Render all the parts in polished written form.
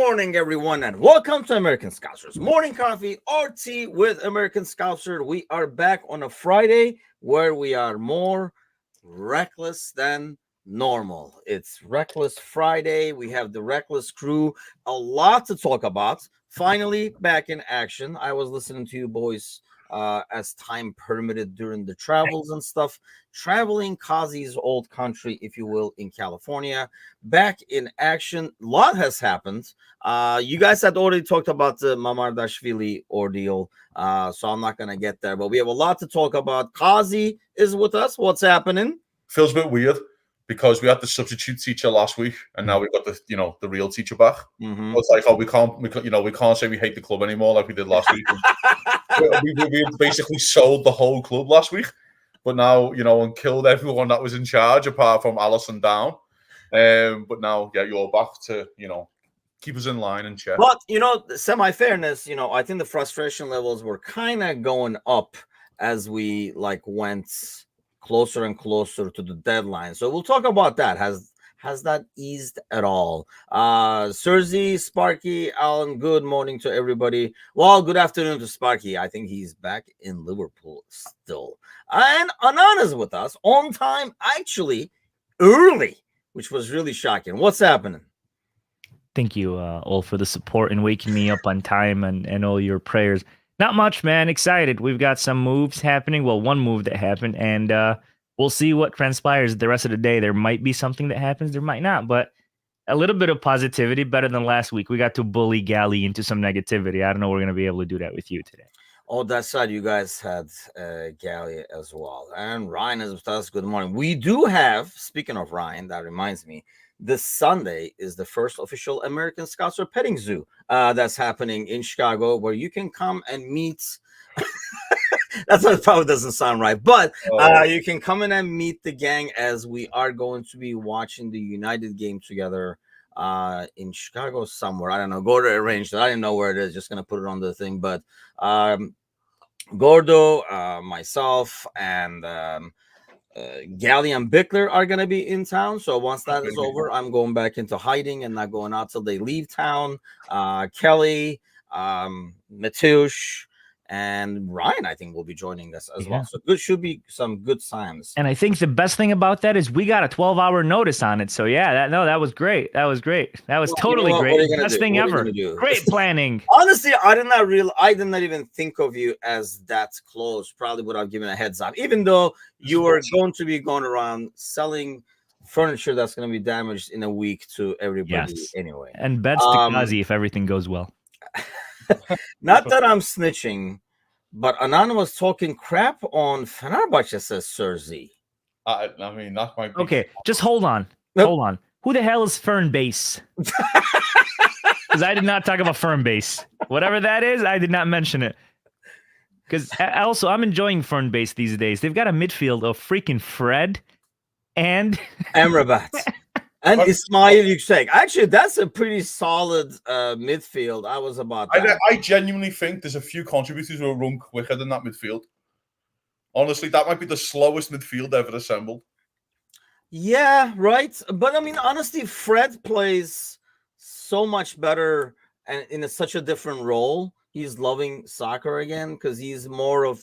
morning, everyone, and welcome to American Scouser's Morning Coffee or Tea with American Scouser. We are back on a Friday where we are more reckless than normal. It's Reckless Friday. We have the Reckless crew. A lot to talk about. Finally, back in action. I was listening to you boys as time permitted during the travels and stuff. Traveling Kazi's old country, if you will, in California. Back in action. A lot has happened. You guys had already talked about the Mamardashvili ordeal, so I'm not going to get there. But we have a lot to talk about. Kazi is with us. What's happening? Feels a bit weird because we had the substitute teacher last week, and now we've got the real teacher back. Mm-hmm. So it's like, we can't say we hate the club anymore like we did last week. we basically sold the whole club last week, but now and killed everyone that was in charge apart from Alison Down. But now, you're back to keep us in line and check. But semi-fairness, I think the frustration levels were kind of going up as we went closer and closer to the deadline. So we'll talk about that. Has that eased at all? Serzi, Sparky, Alan, good morning to everybody. Well, good afternoon to Sparky. I think he's back in Liverpool still. And Anan is with us on time, actually early, which was really shocking. What's happening? Thank you all for the support and waking me up on time and all your prayers. Not much, man. Excited. We've got some moves happening. Well, one move that happened, and we'll see what transpires the rest of the day. There might be something that happens. There might not, but a little bit of positivity, better than last week. We got to bully Gally into some negativity. I don't know we're going to be able to do that with you today. Oh, that's right. You guys had Gally as well. And Ryan is with us. Good morning. We do have, speaking of Ryan, that reminds me, this Sunday is the first official American Scouser petting zoo that's happening in Chicago, where you can come and meet. That probably doesn't sound right, but you can come in and meet the gang as we are going to be watching the United game together in Chicago somewhere. I don't know. Gordo arranged it. I didn't know where it is. Just going to put it on the thing. But Gordo, myself, and Gally and Bickler are going to be in town. So once that is over, I'm going back into hiding and not going out till they leave town. Kelly, Matush, and Ryan, I think, will be joining us as well. So good, should be some good times. And I think the best thing about that is we got a 12-hour notice on it. So that was great. That was great. That was totally great. Best thing ever. Great planning. Honestly, I did not even think of you as that close. Probably would have given a heads up, even though you were going to be going around selling furniture that's going to be damaged in a week to everybody anyway. And bets to Kazi if everything goes well. Not that I'm snitching, but Anan was talking crap on Fenerbahce, says Serzi. I mean, that might be... Okay, just hold on. Hold on. Who the hell is Fernbase? Because I did not talk about Fernbase. Whatever that is, I did not mention it. Because also, I'm enjoying Fernbase these days. They've got a midfield of freaking Fred and... Amrabat. And Ismail Yüksek. Actually, that's a pretty solid midfield. I was about that. I genuinely think there's a few contributors who will run quicker than that midfield. Honestly, that might be the slowest midfield ever assembled. Yeah, right. But I mean, honestly, Fred plays so much better and in such a different role. He's loving soccer again because he's more of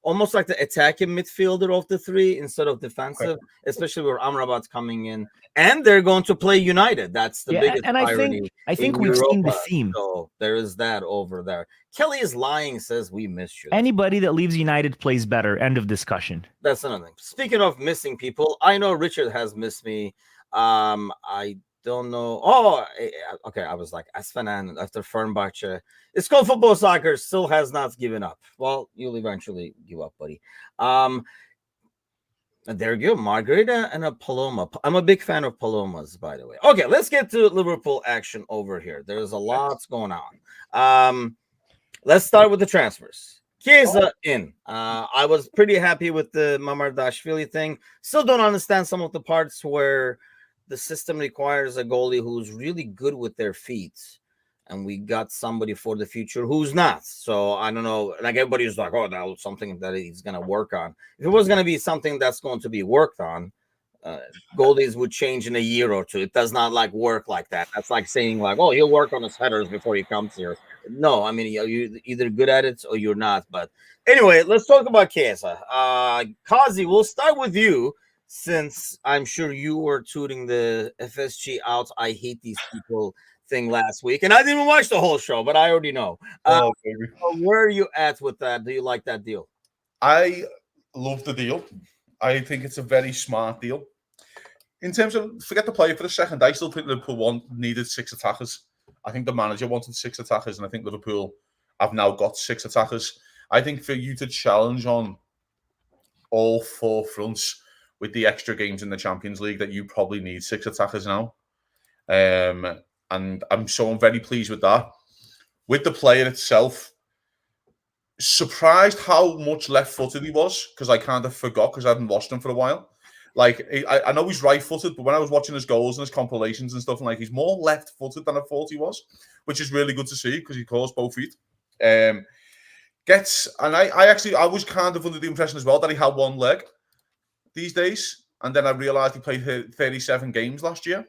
almost like the attacking midfielder of the three instead of defensive, especially where Amrabat's coming in. And they're going to play United. That's the biggest irony. I think we've seen the theme. So there is that over there. Kelly is lying, says we miss you. Anybody that leaves United plays better. End of discussion. That's another thing. Speaking of missing people, I know Richard has missed me. I don't know. Oh, okay. I was like, Asfanan after Fenerbahce. It's called football soccer. Still has not given up. Well, you'll eventually give up, buddy. There you go, Margarita and a Paloma. I'm a big fan of Palomas, by the way. Okay, let's get to Liverpool action over here. There's a lot going on. Let's start with the transfers. Chiesa in. I was pretty happy with the Mamardashvili thing. Still don't understand some of the parts where the system requires a goalie who's really good with their feet. And we got somebody for the future who's not. So I don't know. Like everybody's like, oh, that was something that he's going to work on. If it was going to be something that's going to be worked on, goalies would change in a year or two. It does not like work like that. That's like saying like, oh, he'll work on his headers before he comes here. No, I mean, you're either good at it or you're not. But anyway, let's talk about Chiesa. Kazi, we'll start with you, since I'm sure you were tooting the FSG out. I hate these people thing last week, and I didn't even watch the whole show, but I already know. Baby. Where are you at with that? Do you like that deal? I love the deal. I think it's a very smart deal. In terms of, forget the player for a second, I still think Liverpool needed 6 attackers. I think the manager wanted 6 attackers, and I think Liverpool have now got 6 attackers. I think for you to challenge on all 4 fronts with the extra games in the Champions League, that you probably need 6 attackers now. And I'm very pleased with that. With the player itself, surprised how much left-footed he was, because I kind of forgot, because I hadn't watched him for a while. Like, I know he's right-footed, but when I was watching his goals and his compilations and stuff, like, he's more left-footed than I thought he was, which is really good to see, because he calls both feet. I was kind of under the impression as well that he had one leg these days, and then I realised he played 37 games last year,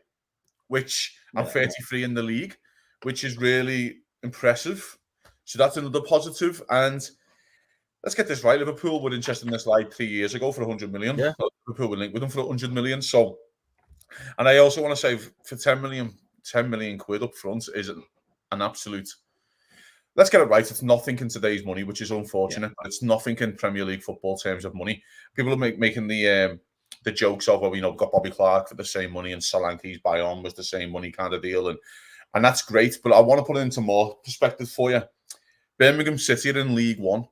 which I'm 33 in the league, which is really impressive. So that's another positive. And let's get this right. Liverpool were interested in this like 3 years ago for 100 million. Yeah. Liverpool were linked with them for 100 million. So, and I also want to say for 10 million quid up front is an absolute. Let's get it right. It's nothing in today's money, which is unfortunate. But it's nothing in Premier League football terms of money. People are making the jokes of, well, we've got Bobby Clark for the same money and Solanke's buy-on was the same money kind of deal. And that's great. But I want to put it into more perspective for you. Birmingham City are in League One,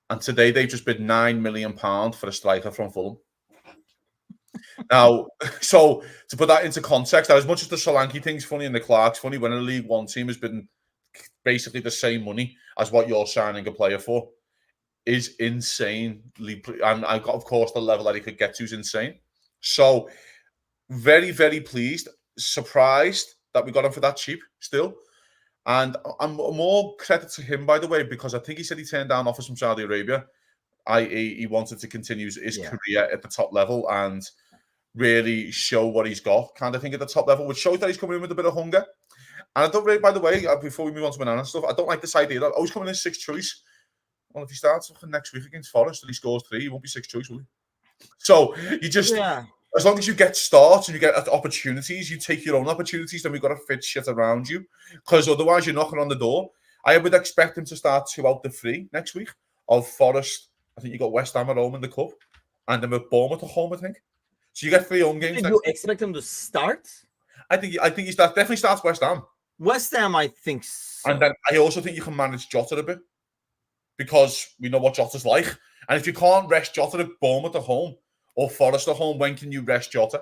and today they've just bid £9 million for a striker from Fulham. Now, so to put that into context, as much as the Solanke thing's funny and the Clark's funny, when a League One team has been basically the same money as what you're signing a player for, is insane. And I've got, of course, the level that he could get to is insane. So, very, very pleased, surprised that we got him for that cheap still. And I'm more credit to him, by the way, because I think he said he turned down offers from Saudi Arabia, i.e. he wanted to continue his career at the top level and really show what he's got, kind of thing, at the top level, which shows that he's coming in with a bit of hunger. And I don't really, by the way, before we move on to Banana stuff, I don't like this idea that, he's coming in 6th choice. Well, if he starts next week against Forest and he scores 3, he won't be 6th choice, will he? So you just... Yeah. As long as you get starts and you get opportunities, you take your own opportunities, then we've got to fit shit around you. Because otherwise you're knocking on the door. I would expect him to start 2 out of 3 next week. Of Forest, I think you got West Ham at home in the Cup. And then with Bournemouth at home, I think. So you get 3 home games. Did you expect him to start? I think he definitely starts West Ham. West Ham, I think so. And then I also think you can manage Jota a bit. Because we know what Jota's like. And if you can't rest Jota at Bournemouth at home, or Forest at home, when can you rest Jota?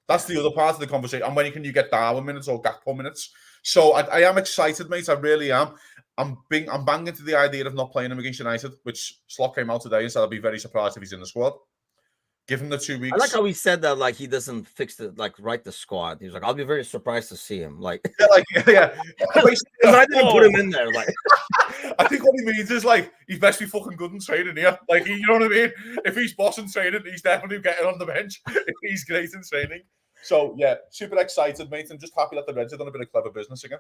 That's the other part of the conversation. And when can you get Darwin minutes or Gakpo minutes? So I am excited, mate. I really am. I'm banging to the idea of not playing him against United, which Slot came out today and said I'd be very surprised if he's in the squad. Give him the 2 weeks. I like how he said that, like he doesn't write the squad. He's like, I'll be very surprised to see him. Like, yeah. I didn't put him in there. Like, I think what he means is like he's best be fucking good in training here. Like, you know what I mean? If he's boss in training, he's definitely getting on the bench. He's great in training. So yeah, super excited, mate. I'm just happy that the Reds have done a bit of clever business again.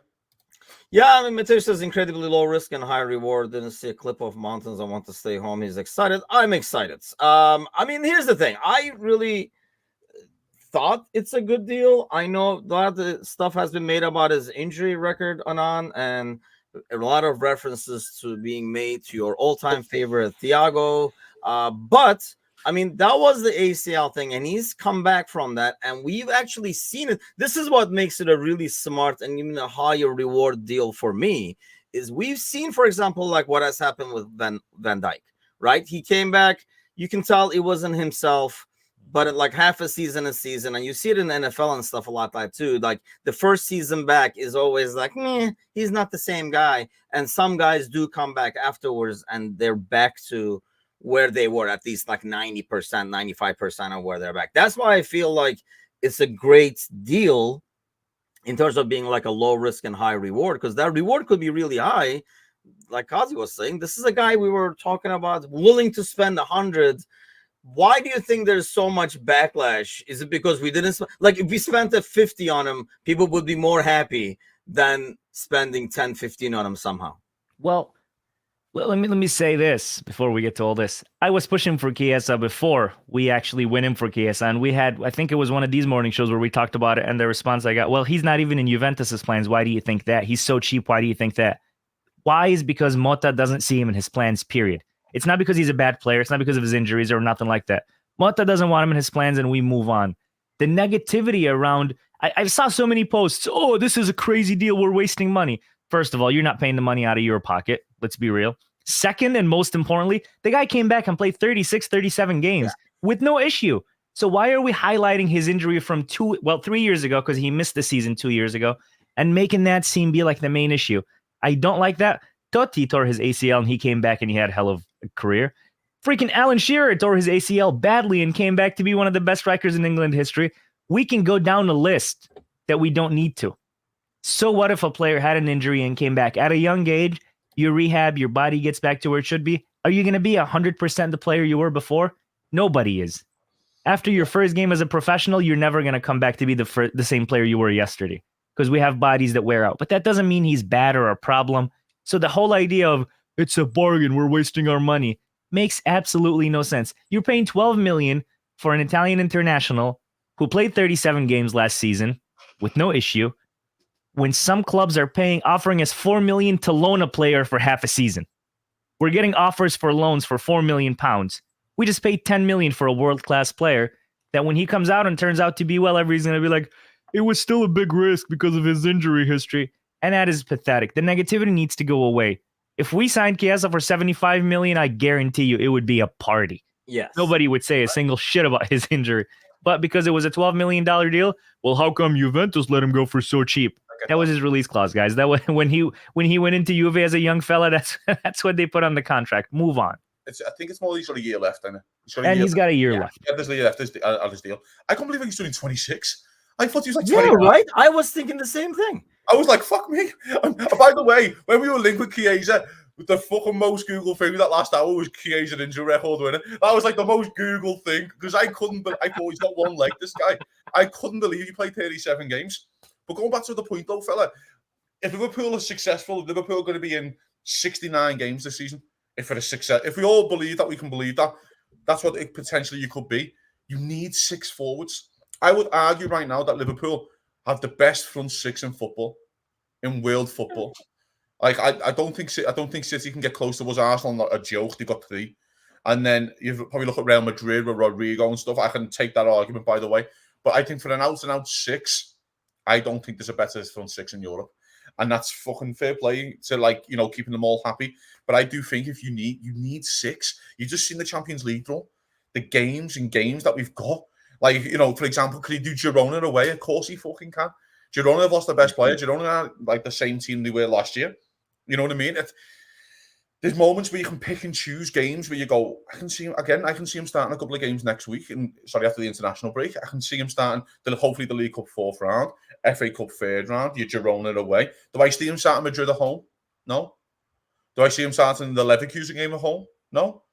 Yeah, I mean, Mateus says incredibly low risk and high reward. Didn't see a clip of mountains. I want to stay home. He's excited. I'm excited. I mean, here's the thing. I really thought it's a good deal. I know a lot of the stuff has been made about his injury record and a lot of references to being made to your all-time favorite Thiago. But I mean, that was the ACL thing, and he's come back from that, and we've actually seen it. This is what makes it a really smart and even a higher reward deal for me, is we've seen, for example, like what has happened with Van Dijk, right? He came back. You can tell it wasn't himself, but at like half a season, and you see it in the NFL and stuff a lot like too. Like the first season back is always like, he's not the same guy. And some guys do come back afterwards, and they're back to where they were, at least like 90%, 95% of where they're back. That's why I feel like it's a great deal in terms of being like a low risk and high reward, because that reward could be really high. Like Kazi was saying, this is a guy we were talking about willing to spend 100, why do you think there's so much backlash? Is it because we didn't like if we spent a 50 on him, people would be more happy than spending 10, 15 on him somehow? Well, let me say this before we get to all this. I was pushing for Chiesa before we actually went in for Chiesa, and we had, I think it was one of these morning shows where we talked about it, and the response I got, well, he's not even in Juventus's plans. Why do you think that? He's so cheap. Why do you think that? Why is because Motta doesn't see him in his plans, period. It's not because he's a bad player. It's not because of his injuries or nothing like that. Motta doesn't want him in his plans, and we move on. The negativity around, I saw so many posts, oh, this is a crazy deal. We're wasting money. First of all, you're not paying the money out of your pocket. Let's be real. Second, and most importantly, the guy came back and played 36, 37 games with no issue. So why are we highlighting his injury from 3 years ago, because he missed the season 2 years ago, and making that seem be like the main issue? I don't like that. Totti tore his ACL and he came back and he had a hell of a career. Freaking Alan Shearer tore his ACL badly and came back to be one of the best strikers in England history. We can go down the list that we don't need to. So what if a player had an injury and came back at a young age? You rehab, your body gets back to where it should be. Are you going to be 100% the player you were before? Nobody is. After your first game as a professional, you're never going to come back to be the same player you were yesterday, because we have bodies that wear out. But that doesn't mean he's bad or a problem. So the whole idea of it's a bargain, we're wasting our money, makes absolutely no sense. You're paying $12 million for an Italian international who played 37 games last season with no issue, when some clubs are offering us $4 million to loan a player for half a season. We're getting offers for loans for £4 million. We just paid $10 million for a world-class player that when he comes out and turns out to be well, everybody's going to be like, it was still a big risk because of his injury history. And that is pathetic. The negativity needs to go away. If we signed Chiesa for $75 million, I guarantee you it would be a party. Yes. Nobody would say a single shit about his injury. But because it was a $12 million deal, well, how come Juventus let him go for so cheap? That was his release clause, guys. That was when he went into Juve as a young fella. That's what they put on the contract. Move on. I think it's more he's got a year left, isn't it? He's got a year left. Yeah, there's a year left on his deal. I can't believe he's doing 26. I thought he was like 20. 20. Yeah, right? I was thinking the same thing. I was like, fuck me. By the way, when we were linked with Chiesa, the fucking most Google thing that last hour was Chiesa injury record winner. That was like the most Google thing, because I thought he's got one leg, this guy. I couldn't believe he played 37 games. But going back to the point though, fella, if Liverpool is successful, Liverpool are going to be in 69 games this season. If it is success, if we all believe that, we can believe that, that's what it potentially you could be. You need 6 forwards. I would argue right now that Liverpool have the best front 6 in football, in world football. Like I don't think City can get close to us. Arsenal, not a joke. They got 3, and then you probably look at Real Madrid with Rodrigo and stuff. I can take that argument, by the way, but I think for an out-and-out 6, I don't think there's a better front 6 in Europe. And that's fucking fair play to keeping them all happy. But I do think if you need 6, you've just seen the Champions League draw, the games that we've got. Like, for example, could he do Girona away? Of course he fucking can. Girona have lost their best player. Girona are like the same team they were last year. You know what I mean? There's moments where you can pick and choose games where you go, I can see him starting a couple of games next week. After the international break, I can see him starting hopefully the League Cup 4th round, FA Cup 3rd round, your Girona away. Do I see him starting Madrid at home? No. Do I see him starting the Leverkusen game at home? No.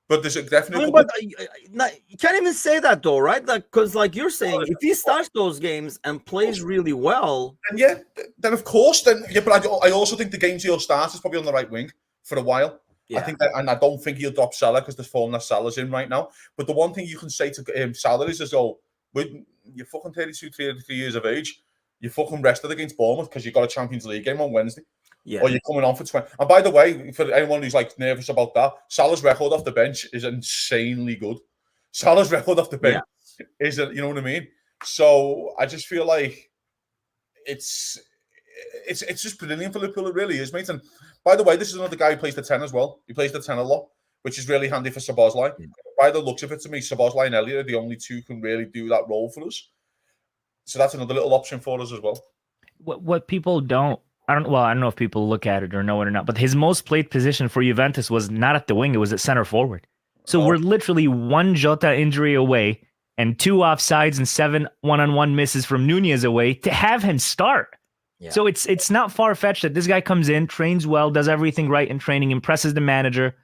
But there's definitely. But you can't even say that though, right? Because like you're saying, if he starts those games and plays really well, and then of course, but I also think the games he'll start is probably on the right wing for a while. Yeah. I think that, and I don't think he'll drop Salah because the form that Salah's in right now. But the one thing you can say to Salah is as though when you're fucking 32, 33 years of age, you fucking rested against Bournemouth because you got a Champions League game on Wednesday. Yeah. Or you're coming on for 20. And by the way, for anyone who's like nervous about that, Salah's record off the bench is insanely good. Salah's record off the bench is, you know what I mean? So I just feel like it's just brilliant for Liverpool. It really is, mate. And by the way, this is another guy who plays the 10 as well. He plays the 10 a lot, which is really handy for Szoboszlai. Yeah. By the looks of it to me, Szoboszlai and Elliott are the only 2 who can really do that role for us. So that's another little option for us as well. What people don't, I don't know if people look at it or know it or not, but his most played position for Juventus was not at the wing, it was at center forward. So we're literally 1 Jota injury away and 2 offsides and 7 one-on-one misses from Nunez away to have him start. Yeah. So it's not far-fetched that this guy comes in, trains well, does everything right in training, impresses the manager,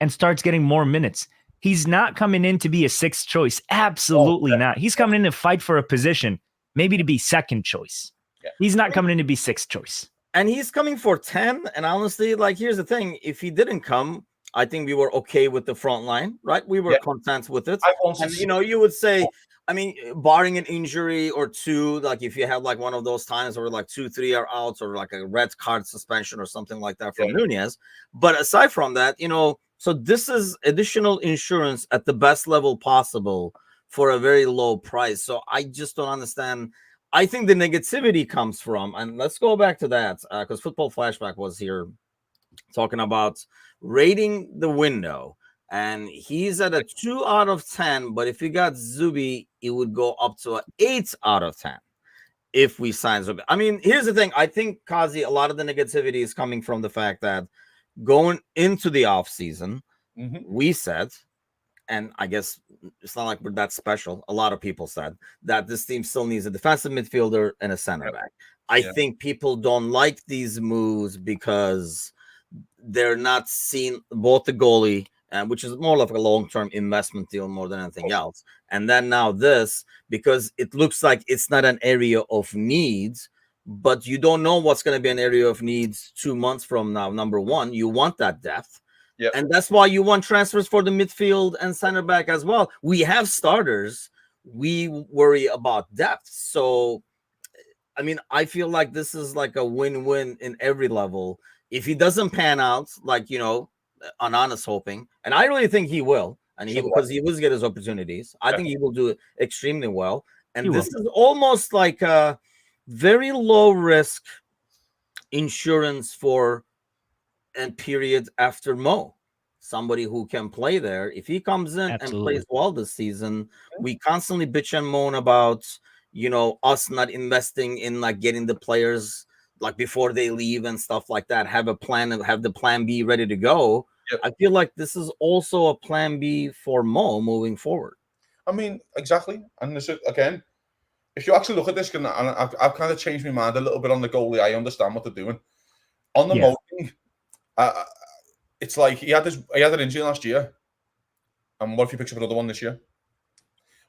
and starts getting more minutes. He's not coming in to be a sixth choice. Absolutely not. He's coming in to fight for a position, maybe to be second choice. Yeah. He's not coming in to be sixth choice. And he's coming for 10. And honestly, like, here's the thing. If he didn't come, I think we were okay with the front line, right? We were content with it. And, you know, you would say, I mean, barring an injury or two, like if you had like one of those times where like 2-3 are out or like a red card suspension or something like that from Nunez. But aside from that, you know, so this is additional insurance at the best level possible for a very low price. So I just don't understand. I think the negativity comes from, and let's go back to that because Football Flashback was here talking about rating the window. And he's at a 2 out of 10. But if you got Zubi, it would go up to an 8 out of 10 if we sign Zubi. I mean, here's the thing. I think, Kazi, a lot of the negativity is coming from the fact that going into the offseason, we said, and I guess it's not like we're that special. A lot of people said that this team still needs a defensive midfielder and a center back. I think people don't like these moves because they're not seeing both the goalie, which is more like a long-term investment deal more than anything else. And then now this, because it looks like it's not an area of needs, but you don't know what's going to be an area of needs 2 months from now. Number one, you want that depth. And that's why you want transfers for the midfield and center back as well. We have starters. We worry about depth. So, I mean, I feel like this is like a win-win in every level. If he doesn't pan out, like, you know, Anana's hoping, and I really think he will, and because he will get his opportunities. I think he will do it extremely well. And this is almost like a very low risk insurance for a period after Mo. Somebody who can play there. If he comes in and plays well this season, we constantly bitch and moan about, you know, us not investing in like getting the players like before they leave and stuff like that. Have a plan and have the plan B ready to go. I feel like this is also a plan B for Mo moving forward. I mean, exactly. And this is, again, if you actually look at this, and I've kind of changed my mind a little bit on the goalie. I understand what they're doing. On the Mo thing, it's like he had an injury last year. And what if he picks up another one this year?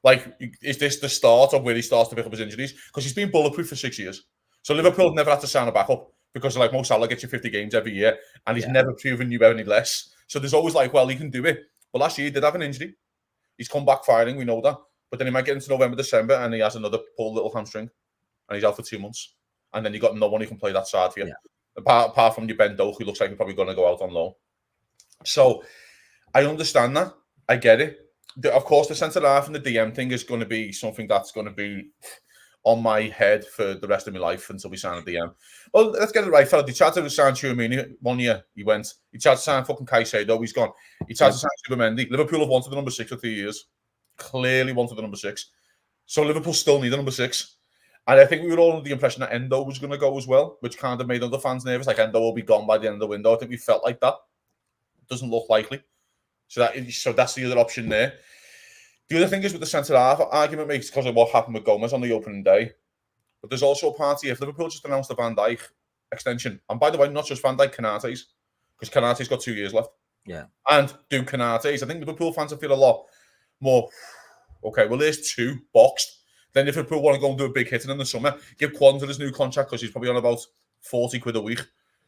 Like, is this the start of where he starts to pick up his injuries? Because he's been bulletproof for 6 years. So Liverpool never had to sign a backup because like Mo Salah gets you 50 games every year and he's never proven you any less. So there's always like, well, he can do it. But last year he did have an injury. He's come back firing, we know that. But then he might get into November, December and he has another pulled little hamstring and he's out for 2 months. And then you got no one who can play that side for you. Apart from your Ben Doak, who looks like he's probably going to go out on loan. So I understand that. I get it. Of course, the centre half and the DM thing is going to be something that's going to be on my head for the rest of my life until we sign a DM. Well, let's get it right, fella. He tried to sign Timucin 1 year. He went. He tried to sign fucking Caicedo. He's gone. He tried to sign Supermendy. Liverpool have wanted the number 6 for 3 years. Clearly wanted the number 6. So Liverpool still need a number 6. And I think we were all under the impression that Endo was going to go as well, which kind of made other fans nervous. Like Endo will be gone by the end of the window. I think we felt like that. Doesn't look likely. So that's the other option there. The other thing is with the centre-half argument makes because of what happened with Gomez on the opening day. But there's also a party if Liverpool just announced the Van Dijk extension. And by the way, not just Van Dijk, Konaté's. Because Konaté's got 2 years left. Yeah. And do Konaté's. I think Liverpool fans will feel a lot more, okay, well, there's 2 boxed. Then if Liverpool want to go and do a big hit in the summer, give Kwanzaa his new contract because he's probably on about 40 quid a week.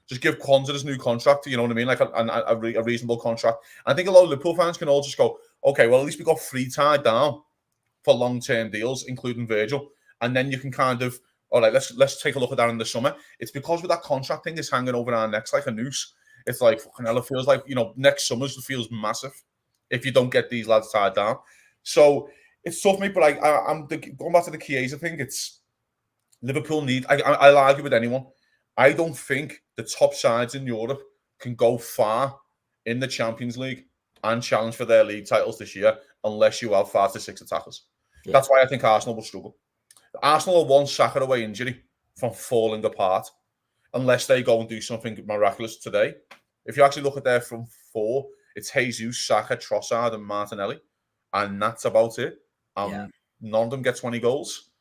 Just give Kwanzaa his new contract, you know what I mean? Like a reasonable contract. And I think a lot of Liverpool fans can all just go, okay, well, at least we got 3 tied down for long-term deals, including Virgil. And then you can kind of, all right, let's take a look at that in the summer. It's because with that contract thing is hanging over our necks like a noose. It's like, fucking hell, it feels like, you know, next summer feels massive if you don't get these lads tied down. So it's tough, mate, but I'm going back to the Chiesa thing. It's Liverpool need, I'll argue with anyone. I don't think the top sides in Europe can go far in the Champions League and challenge for their league titles this year unless you have 5 to 6 attackers. Yeah. That's why I think Arsenal will struggle. Arsenal are 1 Saka away injury from falling apart unless they go and do something miraculous today. If you actually look at their front 4, it's Jesus, Saka, Trossard and Martinelli. And that's about it. None of them get 20 goals.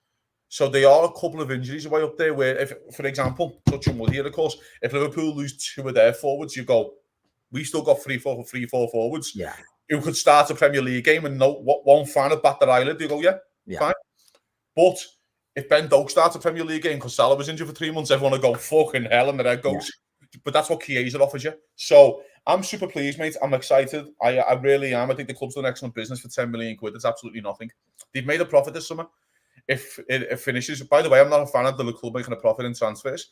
So there are a couple of injuries away up there where, if, for example, touching wood here, of course, if Liverpool lose 2 of their forwards, you go, we still got 3-4 forwards. Yeah. who could start a Premier League game and know what one fan would bat their eyelid. They go, yeah, fine. But if Ben Doak starts a Premier League game because Salah was injured for 3 months, everyone will go fucking hell and their head goes. Yeah. But that's what Chiesa offers you. So I'm super pleased, mate. I'm excited. I really am. I think the club's done excellent business for 10 million quid. It's absolutely nothing. They've made a profit this summer. If it finishes, by the way, I'm not a fan of the club making a profit in transfers.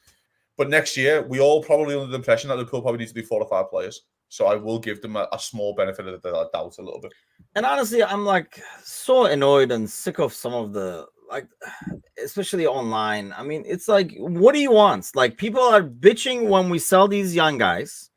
But next year, we all probably under the impression that Liverpool probably need to do 4 or 5 players. So I will give them a small benefit of the doubt a little bit. And honestly, I'm like so annoyed and sick of some of the, like, especially online. I mean, it's like, what do you want? Like, people are bitching when we sell these young guys.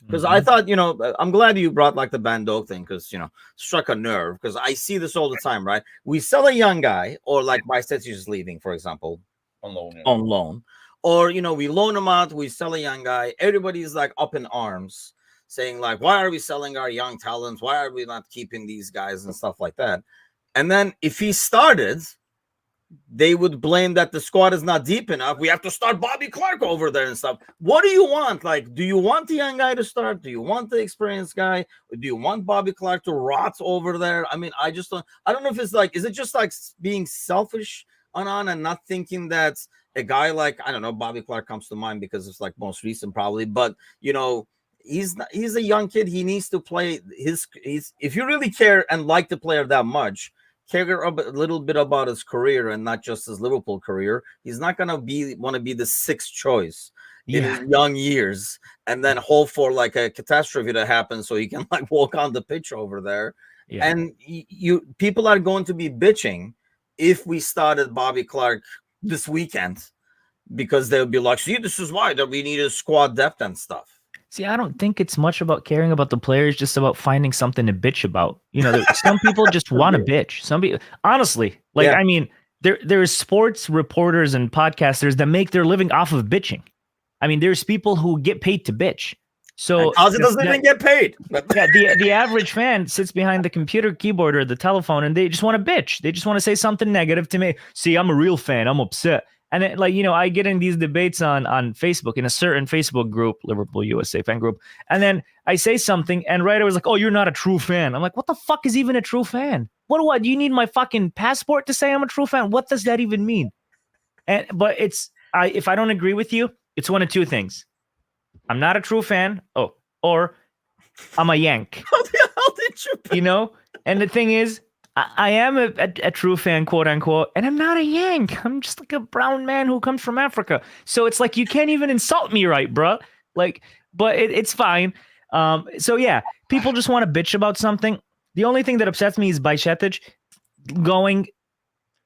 Because I thought, you know, I'm glad you brought like the Van Dijk thing, because, you know, struck a nerve, because I see this all the time, right? We sell a young guy, or like Bajcetic is leaving, for example, on loan. Yeah. On loan. Or, you know, we loan him out, we sell a young guy. Everybody's like up in arms, saying like, why are we selling our young talents? Why are we not keeping these guys and stuff like that? And then if he started, they would blame that the squad is not deep enough. We have to start Bobby Clark over there and stuff. What do you want? Like, do you want the young guy to start? Do you want the experienced guy? Or do you want Bobby Clark to rot over there? I mean, I don't know if it's like, is it just like being selfish on and not thinking that a guy like, I don't know, Bobby Clark comes to mind because it's like most recent probably, but you know, he's a young kid. He needs to play he's if you really care and like the player that much, care a little bit about his career and not just his Liverpool career. He's not gonna want to be the 6th choice in his young years and then hope for like a catastrophe to happen so he can like walk on the pitch over there. Yeah. And people are going to be bitching if we started Bobby Clark this weekend, because they'll be like, see, this is why that we need a squad depth and stuff. See, I don't think it's much about caring about the players, just about finding something to bitch about. You know, some people just want to bitch. Some people, honestly, like, I mean, there's sports reporters and podcasters that make their living off of bitching. I mean, there's people who get paid to bitch. So Ozzy doesn't even get paid. Yeah, the average fan sits behind the computer keyboard or the telephone and they just want to bitch. They just want to say something negative to me. See, I'm a real fan. I'm upset. And it, like, you know, I get in these debates on Facebook, in a certain Facebook group, Liverpool USA fan group. And then I say something and right away was like, oh, you're not a true fan. I'm like, what the fuck is even a true fan? What do you need my fucking passport to say I'm a true fan? What does that even mean? But if I don't agree with you, it's one of two things. I'm not a true fan. Or I'm a Yank. How the hell did you? You know? And the thing is, I am a true fan, quote unquote, and I'm not a Yank. I'm just like a brown man who comes from Africa. So it's like, you can't even insult me, right, bro? Like, but it's fine. So yeah, people just want to bitch about something. The only thing that upsets me is Bajcetic going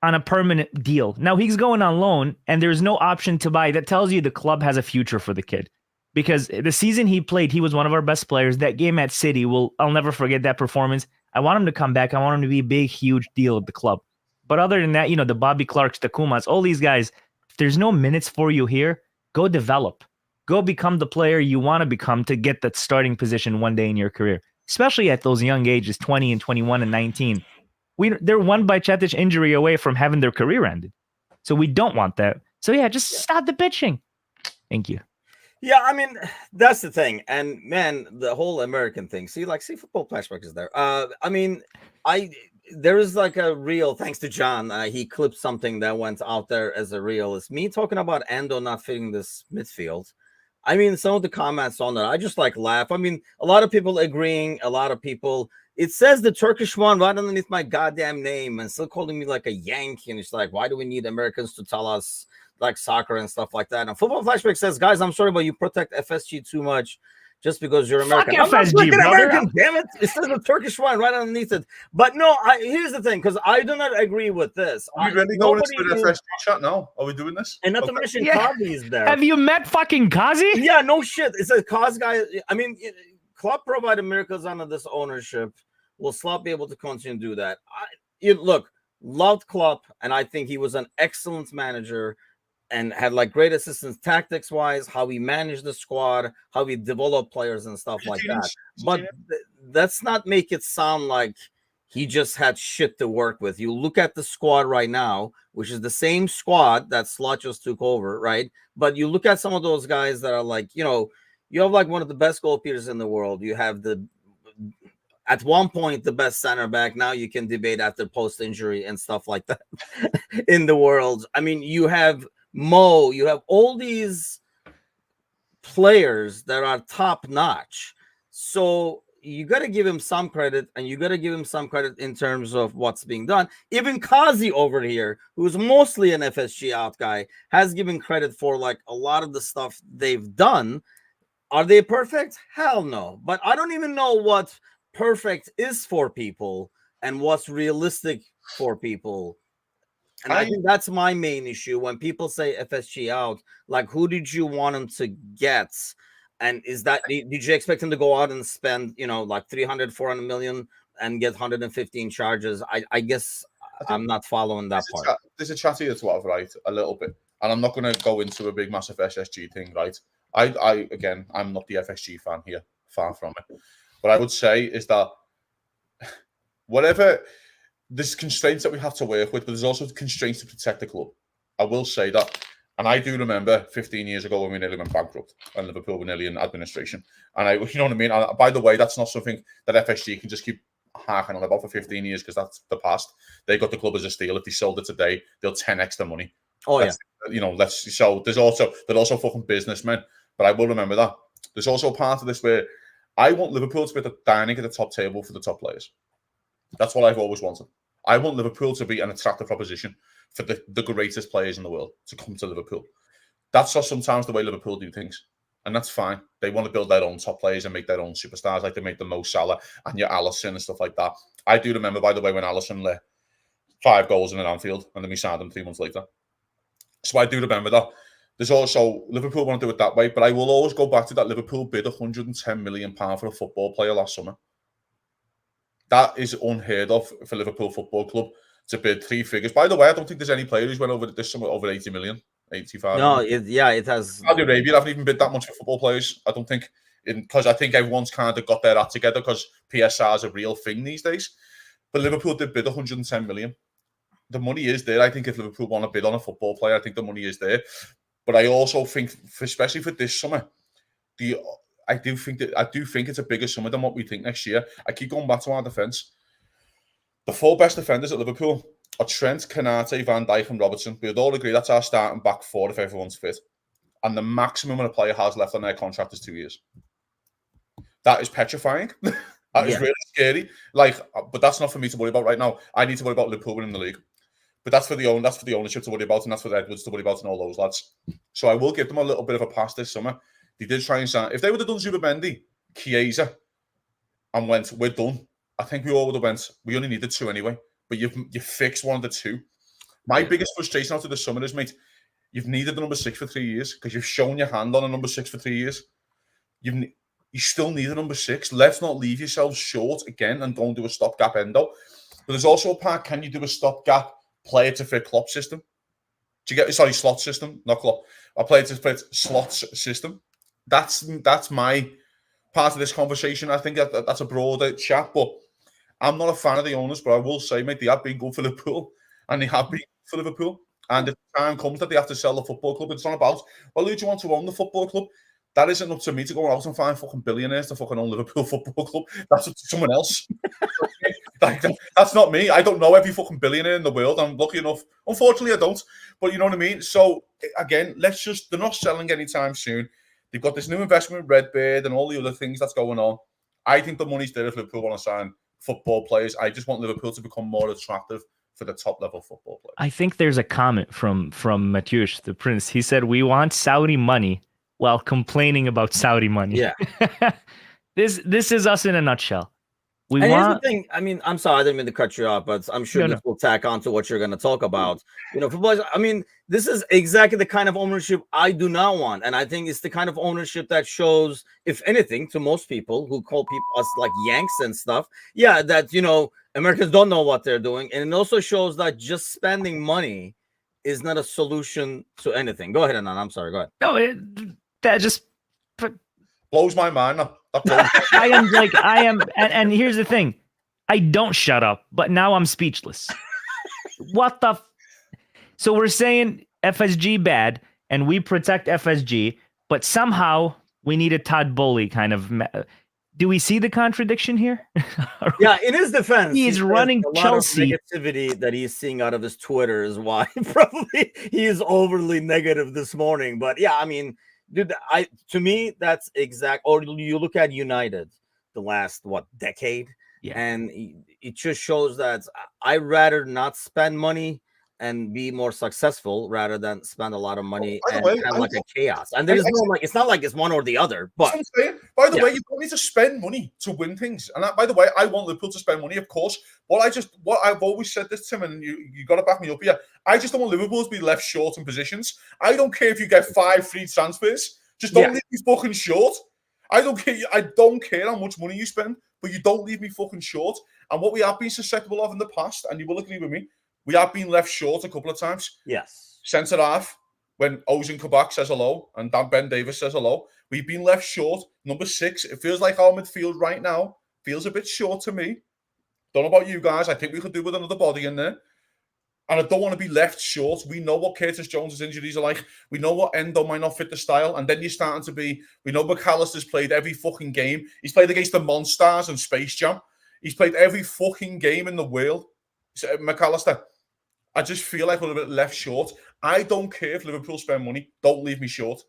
on a permanent deal. Now he's going on loan, and there's no option to buy. That tells you the club has a future for the kid. Because the season he played, he was one of our best players. That game at City, I'll never forget that performance. I want him to come back. I want him to be a big, huge deal at the club. But other than that, you know, the Bobby Clarks, the Kumas, all these guys, if there's no minutes for you here, go develop. Go become the player you want to become to get that starting position one day in your career, especially at those young ages, 20 and 21 and 19. They're one Bajcetic injury away from having their career ended. So we don't want that. So yeah, just stop the bitching. Thank you. Yeah, I mean, that's the thing. And man, the whole American thing. See football flashback is there. I mean, there is like a reel, thanks to John. He clipped something that went out there as a reel. It's me talking about Endo not fitting this midfield. I mean, some of the comments on that, I just like laugh. I mean, a lot of people agreeing, a lot of people. It says the Turkish one right underneath my goddamn name and still calling me like a Yank. And it's like, why do we need Americans to tell us like soccer and stuff like that? And Football Flashback says, guys, I'm sorry, but you protect FSG too much just because you're American. Fuck FSG, brother. American, damn it. It says the Turkish one right underneath it. But no, here's the thing, because I do not agree with this. Are we really going into the FSG chat now? Are we doing this? And not to mention Kazi is there. Have you met fucking Kazi? Yeah, no shit. It's a Kazi guy. I mean, club provided miracles under this ownership. Will Klopp be able to continue to do that? Look, loved Klopp, and I think he was an excellent manager and had like great assistance tactics wise, how he managed the squad, how he developed players and stuff like that. But let's not make it sound like he just had shit to work with. You look at the squad right now, which is the same squad that Slot just took over, right? But you look at some of those guys that are like, you know, you have like one of the best goalkeepers in the world. You have at one point the best center back. Now you can debate after post injury and stuff like that in the world. I mean, you have Mo, you have all these players that are top notch. So you got to give him some credit, and you got to give him some credit in terms of what's being done. Even Kazi over here, who's mostly an FSG out guy, has given credit for like a lot of the stuff they've done. Are they perfect? Hell no. But I don't even know what perfect is for people and what's realistic for people. And I think that's my main issue when people say FSG out. Like, who did you want him to get? And is that, did you expect him to go out and spend, like 300, 400 million and get 115 charges? I guess I'm not following that part. There's a chat here to have, right? A little bit. And I'm not going to go into a big, massive SSG thing, right? Again, I'm not the FSG fan here. Far from it. What I would say is that whatever, there's constraints that we have to work with, but there's also constraints to protect the club. I will say that. And I do remember 15 years ago when we nearly went bankrupt and Liverpool were nearly in administration. And you know what I mean? And by the way, that's not something that FSG can just keep harking on about for 15 years because that's the past. They got the club as a steal. If they sold it today, they'll 10x the money. Oh, yeah. So they're also fucking businessmen. But I will remember that. There's also part of this where I want Liverpool to be the dining at the top table for the top players. That's what I've always wanted. I want Liverpool to be an attractive proposition for the greatest players in the world to come to Liverpool. That's just sometimes the way Liverpool do things. And that's fine. They want to build their own top players and make their own superstars, like they made the Mo Salah and your Alisson and stuff like that. I do remember, by the way, when Alisson let 5 goals in an Anfield and then we signed him 3 months later. So I do remember that. There's also, Liverpool want to do it that way, but I will always go back to that Liverpool bid £110 million for a football player last summer. That is unheard of for Liverpool Football Club to bid 3 figures. By the way, I don't think there's any player who's went over this summer over 80 million, 85 No, million. it has. Saudi Arabia haven't even bid that much for football players, I don't think, because I think everyone's kind of got their act together because PSR is a real thing these days. But Liverpool did bid 110 million. The money is there. I think if Liverpool want to bid on a football player, I think the money is there. But I also think, especially for this summer, I do think it's a bigger summer than what we think next year. I keep going back to our defence. The 4 best defenders at Liverpool are Trent, Konate, Van Dijk and Robertson. We'd all agree that's our starting back 4 if everyone's fit. And the maximum a player has left on their contract is 2 years. That is petrifying. That is really scary. But that's not for me to worry about right now. I need to worry about Liverpool winning the league. But that's for the ownership to worry about, and that's for Edwards to worry about and all those lads. So I will give them a little bit of a pass this summer. They did try and sign. If they would have done Zubimendi, Chiesa, and went, we're done, I think we all would have went, we only needed 2 anyway. But you fixed one of the 2. My biggest frustration out of the summer is, mate, you've needed the number 6 for 3 years because you've shown your hand on a number 6 for 3 years. You still need a number 6. Let's not leave yourselves short again and don't do a stopgap endo. But there's also a part, can you do a stopgap player to fit Klopp system? Do you get, slot system, not Klopp. A player to fit slots system. That's my part of this conversation. I think that's a broader chat, but I'm not a fan of the owners, but I will say, mate, they have been good for Liverpool, and they have been good for Liverpool. And if the time comes that they have to sell the football club, it's not about, well, who do you want to own the football club? That isn't up to me to go out and find fucking billionaires to fucking own Liverpool Football Club. That's up to someone else. That's not me. I don't know every fucking billionaire in the world. I'm lucky enough. Unfortunately, I don't. But you know what I mean? So, again, they're not selling anytime soon. They've got this new investment with Redbird and all the other things that's going on. I think the money's there if Liverpool want to sign football players. I just want Liverpool to become more attractive for the top level football players. I think there's a comment from Mateusz, the Prince. He said, we want Saudi money while complaining about Saudi money. Yeah. This is us in a nutshell. Here's the thing. I mean, I'm sorry, I didn't mean to cut you off, but I'm sure this will tack on to what you're going to talk about. Football. I mean, this is exactly the kind of ownership I do not want, and I think it's the kind of ownership that shows, if anything, to most people who call us like Yanks and stuff. Yeah, that Americans don't know what they're doing, and it also shows that just spending money is not a solution to anything. Go ahead, Anand. I'm sorry. Go ahead. No, that just blows my mind. I am, and here's the thing. I don't shut up, but now I'm speechless. What the? So we're saying FSG bad, and we protect FSG, but somehow we need a Todd Bowley kind of. Do we see the contradiction here? Yeah, in his defense, He is says running a lot Chelsea. of negativity that he's seeing out of his Twitter is why probably he is overly negative this morning. But yeah, I mean, dude, to me that's exact. Or you look at United, the last decade, and it just shows that I'd rather not spend money and be more successful rather than spend a lot of money and have like a chaos. And there's no like, it's not like it's one or the other. But by the way, you don't need to spend money to win things. And by the way, I want Liverpool to spend money, of course. What I've always said this, Tim, and you got to back me up here. I just don't want Liverpool to be left short in positions. I don't care if you get 5 free transfers. Just don't leave me fucking short. I don't care how much money you spend, but you don't leave me fucking short. And what we have been susceptible of in the past, and you will agree with me, we have been left short a couple of times. Yes. Centre half, when Ozan Kabak says hello and Ben Davis says hello, we've been left short. Number 6, it feels like our midfield right now feels a bit short to me. Don't know about you guys. I think we could do with another body in there. And I don't want to be left short. We know what Curtis Jones' injuries are like. We know what Endo might not fit the style. And then you're starting to be... We know McAllister's played every fucking game. He's played against the Monsters and Space Jam. He's played every fucking game in the world. McAllister, I just feel like we're a bit left short. I don't care if Liverpool spend money. Don't leave me short.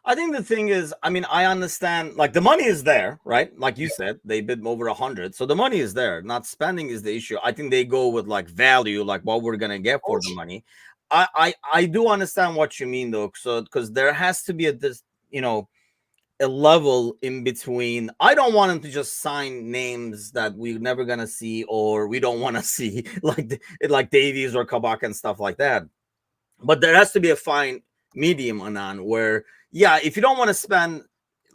I think the thing is, I mean, I understand, like, the money is there, right? Like you said, they bid over 100. So the money is there. Not spending is the issue. I think they go with, like, value, like what we're going to get for the money. I do understand what you mean, though. So, because there has to be a level in between. I don't want them to just sign names that we're never going to see or we don't want to see, like Davies or Kabak and stuff like that. But there has to be a fine medium on where, yeah, if you don't want to spend,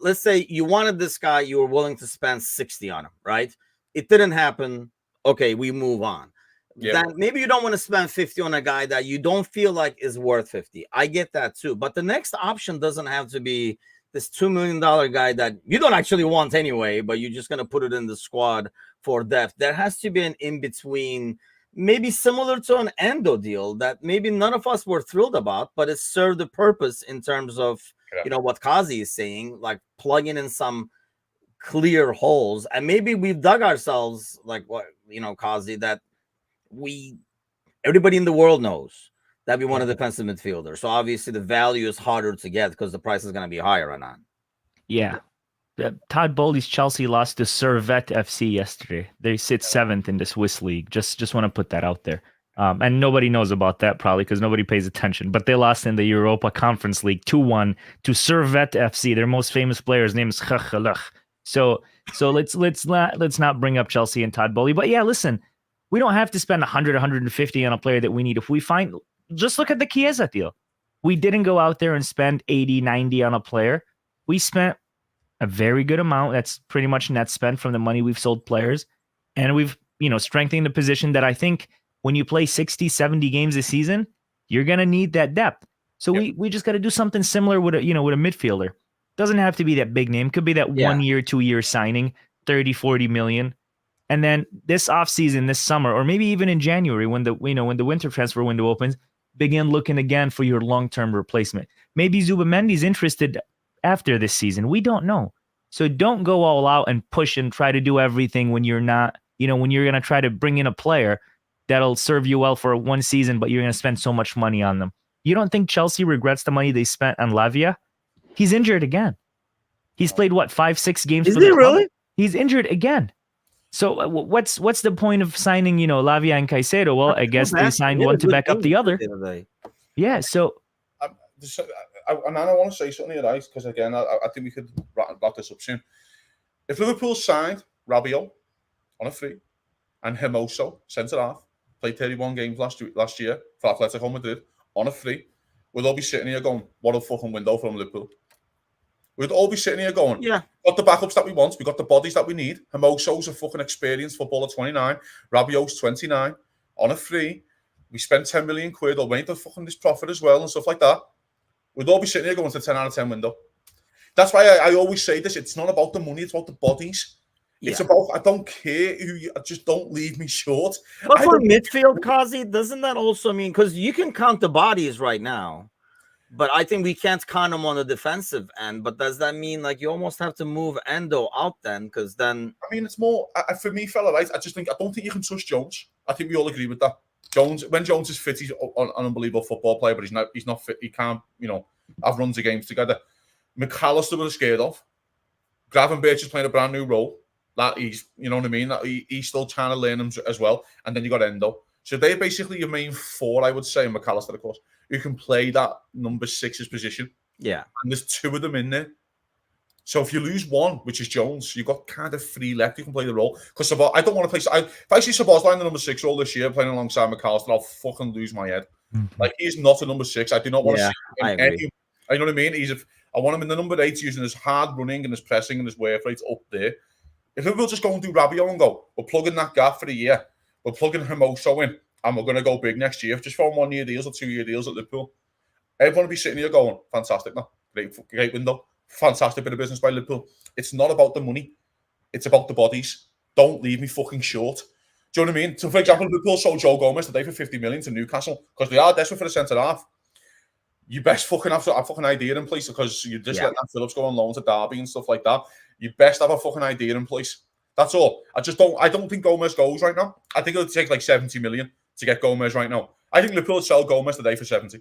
let's say you wanted this guy, you were willing to spend 60 on him, right? It didn't happen. Okay, we move on. Yeah. Then maybe you don't want to spend 50 on a guy that you don't feel like is worth 50. I get that too. But the next option doesn't have to be this $2 million guy that you don't actually want anyway, but you're just going to put it in the squad for depth. There has to be an in-between, maybe similar to an Endo deal that maybe none of us were thrilled about, but it served the purpose in terms of, what Kazi is saying, like plugging in some clear holes. And maybe we've dug ourselves, like what, Kazi, that everybody in the world knows that we want a defensive midfielder. So obviously the value is harder to get because the price is going to be higher or not. Yeah. Todd Bowley's Chelsea lost to Servette FC yesterday. They sit 7th in the Swiss league. Just want to put that out there. And nobody knows about that probably because nobody pays attention. But they lost in the Europa Conference League 2-1 to Servette FC. Their most famous player's name is Chachalach. So let's not bring up Chelsea and Todd Bowley. But yeah, listen, we don't have to spend 100, 150 on a player that we need. If we find, just look at the Chiesa deal. We didn't go out there and spend 80, 90 on a player. We spent a very good amount. That's pretty much net spent from the money we've sold players. And we've, strengthened the position that I think when you play 60, 70 games a season, you're going to need that depth. So we just got to do something similar with a midfielder. Doesn't have to be that big name. Could be that 1 year, 2 year signing, 30, 40 million. And then this offseason, this summer, or maybe even in January when the winter transfer window opens, begin looking again for your long-term replacement. Maybe Zubamendi's interested after this season. We don't know. So don't go all out and push and try to do everything when you're not, when you're going to try to bring in a player that'll serve you well for one season, but you're going to spend so much money on them. You don't think Chelsea regrets the money they spent on Lavia? He's injured again. He's played, 5-6 games? Is he really? He's injured again. So what's the point of signing, Lavia and Caicedo? Well, I guess they signed one to back up the other. Yeah, so... and I want to say something here, right? Because again, I think we could wrap this up soon. If Liverpool signed Rabiot on a free and Hermoso, centre-half, played 31 games last year for Atletico Madrid on a free, we'd all be sitting here going, what a fucking window from Liverpool. We'd all be sitting here going, got the backups that we want, we got the bodies that we need. Hermoso's a fucking experienced footballer, 29. Rabiot's 29. On a free, we spent 10 million quid or wait for fucking this profit as well and stuff like that. We'd all be sitting here going to 10 out of 10 window. That's why I always say this. It's not about the money. It's about the bodies. It's about, I don't care who you, just don't leave me short. But for midfield, Kazi, doesn't that also mean, because you can count the bodies right now, But I think we can't count him on the defensive end. But does that mean like you almost have to move Endo out then? Because then I mean, it's more for me, fella. Right? I don't think you can trust Jones. I think we all agree with that. When Jones is fit, he's an unbelievable football player. But he's not fit. He can't, have runs of games together. McAllister was scared of. Gravenberch is playing a brand new role. That he's, you know what I mean. That he's still trying to learn them as well. And then you got Endo. So they're basically your main four, I would say, and McAllister, of course, who can play that number 6's position. Yeah. And there's 2 of them in there. So if you lose one, which is Jones, you've got kind of 3 left. You can play the role. Because I don't want to play. If I see Szoboszlai in the number 6 role this year playing alongside McAllister, I'll fucking lose my head. Mm-hmm. Like, he's not a number 6. I do not want to see him I agree. you know what I mean? I want him in the number 8 using his hard running and his pressing and his work rate up there. If Liverpool just go and do Rabiot and go, we're plugging that gap for a year. We're plugging Hermoso in. And we're going to go big next year. Just for 1-year deals or 2-year deals at Liverpool. Everyone will be sitting here going, fantastic, no? Great window. Fantastic bit of business by Liverpool. It's not about the money. It's about the bodies. Don't leave me fucking short. Do you know what I mean? So, for example, Liverpool sold Joe Gomez today for 50 million to Newcastle because they are desperate for a centre-half. You best fucking have a fucking idea in place because you just let Nat Phillips go on loan to Derby and stuff like that. You best have a fucking idea in place. That's all. I don't think Gomez goes right now. I think it'll take like 70 million. To get Gomez right now. I think Liverpool would sell Gomez today for 70.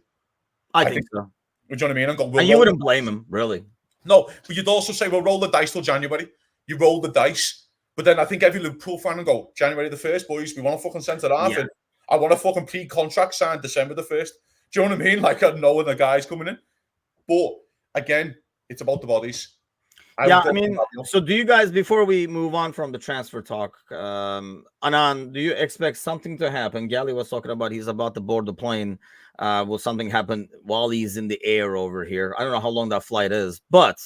I think so. Do you know what I mean? And you wouldn't blame him, really. No, but you'd also say, well, roll the dice till January. You roll the dice. But then I think every Liverpool fan will go, January the 1st, boys, we want a fucking centre-half. Yeah. I want a fucking pre-contract signed December the 1st. Do you know what I mean? Like, I know when the guy's coming in. But, again, it's about the bodies. So do you guys, before we move on from the transfer talk, Anand, do you expect something to happen? Gally was talking about he's about to board the plane. Will something happen while he's in the air over here? I don't know how long that flight is, but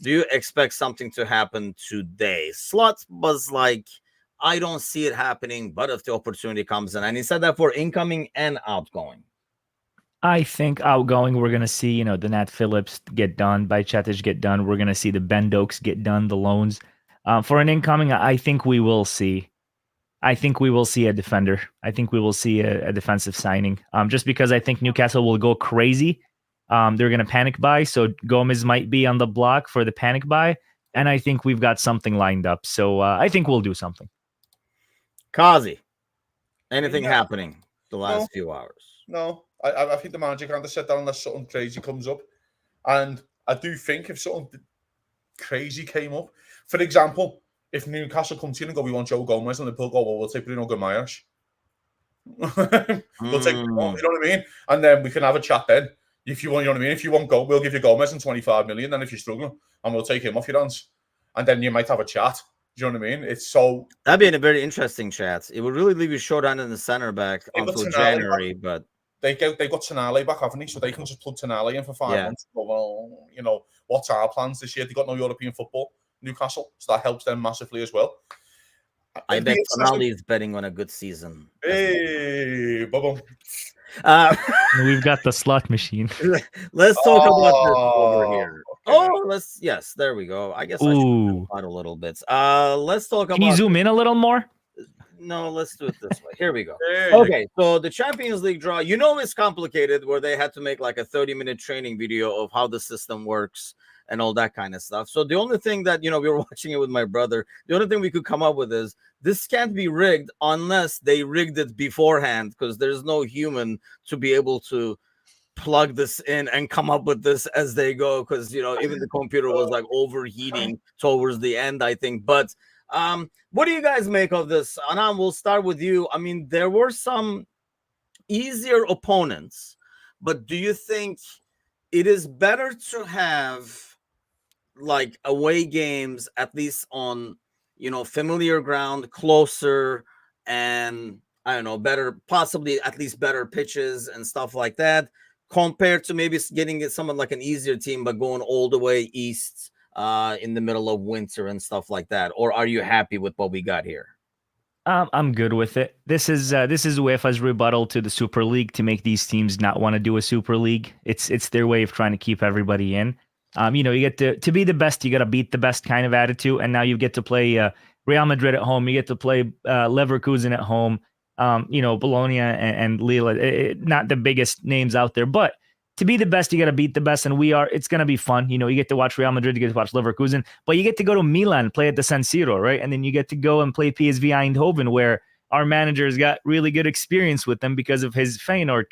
do you expect something to happen today? Slot was like, I don't see it happening, but if the opportunity comes in, and he said that for incoming and outgoing. I think outgoing, we're going to see, the Nat Phillips get done, Bajcetic get done. We're going to see the Ben Dokes get done, the loans. For an incoming, I think we will see. I think we will see a defender. I think we will see a defensive signing. Just because I think Newcastle will go crazy. They're going to panic buy. So Gomez might be on the block for the panic buy. And I think we've got something lined up. So I think we'll do something. Kazi, anything happening the last few hours? No. I think the manager can't sit down unless something crazy comes up. And I do think if something crazy came up, for example, if Newcastle come to you and go, we want Joe Gomez, and Liverpool go, well, we'll take Bruno Guimaraes. We'll take, you know what I mean? And then we can have a chat then. If you want, you know what I mean? If you want go, we'll give you Gomez and 25 million, then if you're struggling, and we'll take him off your hands. And then you might have a chat. Do you know what I mean? It's so... That'd be a very interesting chat. It would really leave you short hand in the center back until January, but... They got Tonali back, haven't they? So they can just plug Tonali in for 5 months. But, well, what's our plans this year? They got no European football, Newcastle, so that helps them massively as well. I bet Tonali is betting on a good season. Hey, bubble. We've got the slot machine. Let's talk about this over here. Okay. Yes, there we go. I guess I should out a little bit. Let's talk about. Can you zoom in a little more? No, let's do it this way. Here we go. Okay, so the Champions League draw, it's complicated where they had to make like a 30-minute training video of how the system works and all that kind of stuff. So the only thing that, we were watching it with my brother, the only thing we could come up with is this can't be rigged unless they rigged it beforehand because there's no human to be able to plug this in and come up with this as they go because, even the computer was like overheating towards the end, I think. But what do you guys make of this? Anand, we'll start with you. I mean, there were some easier opponents, but do you think it is better to have like away games, at least on, familiar ground, closer, and I don't know, better, possibly at least better pitches and stuff like that, compared to maybe getting someone like an easier team, but going all the way east in the middle of winter and stuff like that? Or are you happy with what we got here? I'm good with it. This is UEFA's rebuttal to the Super League to make these teams not want to do a Super League. It's their way of trying to keep everybody in. You get to be the best, you got to beat the best kind of attitude. And now you get to play Real Madrid at home. You get to play Leverkusen at home. Bologna and Lille, not the biggest names out there, but to be the best, you got to beat the best, and we are. It's going to be fun. You get to watch Real Madrid, you get to watch Leverkusen, but you get to go to Milan, play at the San Siro, right? And then you get to go and play PSV Eindhoven, where our manager's got really good experience with them because of his Feyenoord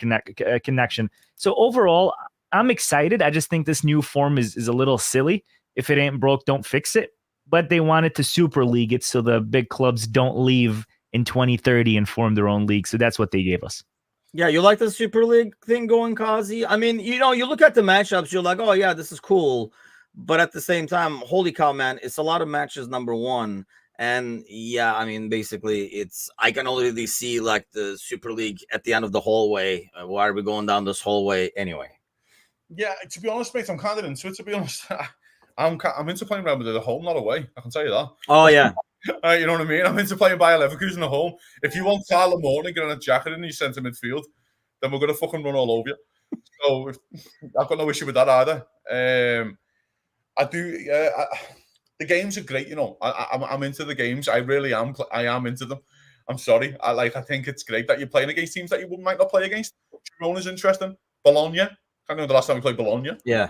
connection. So overall, I'm excited. I just think this new form is a little silly. If it ain't broke, don't fix it. But they wanted to Super League it so the big clubs don't leave in 2030 and form their own league. So that's what they gave us. Yeah, you like the Super League thing going, Kazi? I mean, you look at the matchups, you're like, oh, yeah, this is cool. But at the same time, holy cow, man, it's a lot of matches, number one. And yeah, I mean, basically, I can already see like the Super League at the end of the hallway. Why are we going down this hallway anyway? Yeah, to be honest, mate, I'm kind of into it, to be honest. I'm into playing Real Madrid at home, not away. I can tell you that. Oh, yeah. You know what I mean? I'm into playing Bayer Leverkusen at home. If you want Tyler Morning getting a jacket in your centre midfield, then we're going to fucking run all over you. So I've got no issue with that either. I do. The games are great, I'm into the games. I really am. I am into them. I'm sorry. I think it's great that you're playing against teams that you might not play against. Girona's interesting. Bologna. Can't remember the last time we played Bologna. Yeah.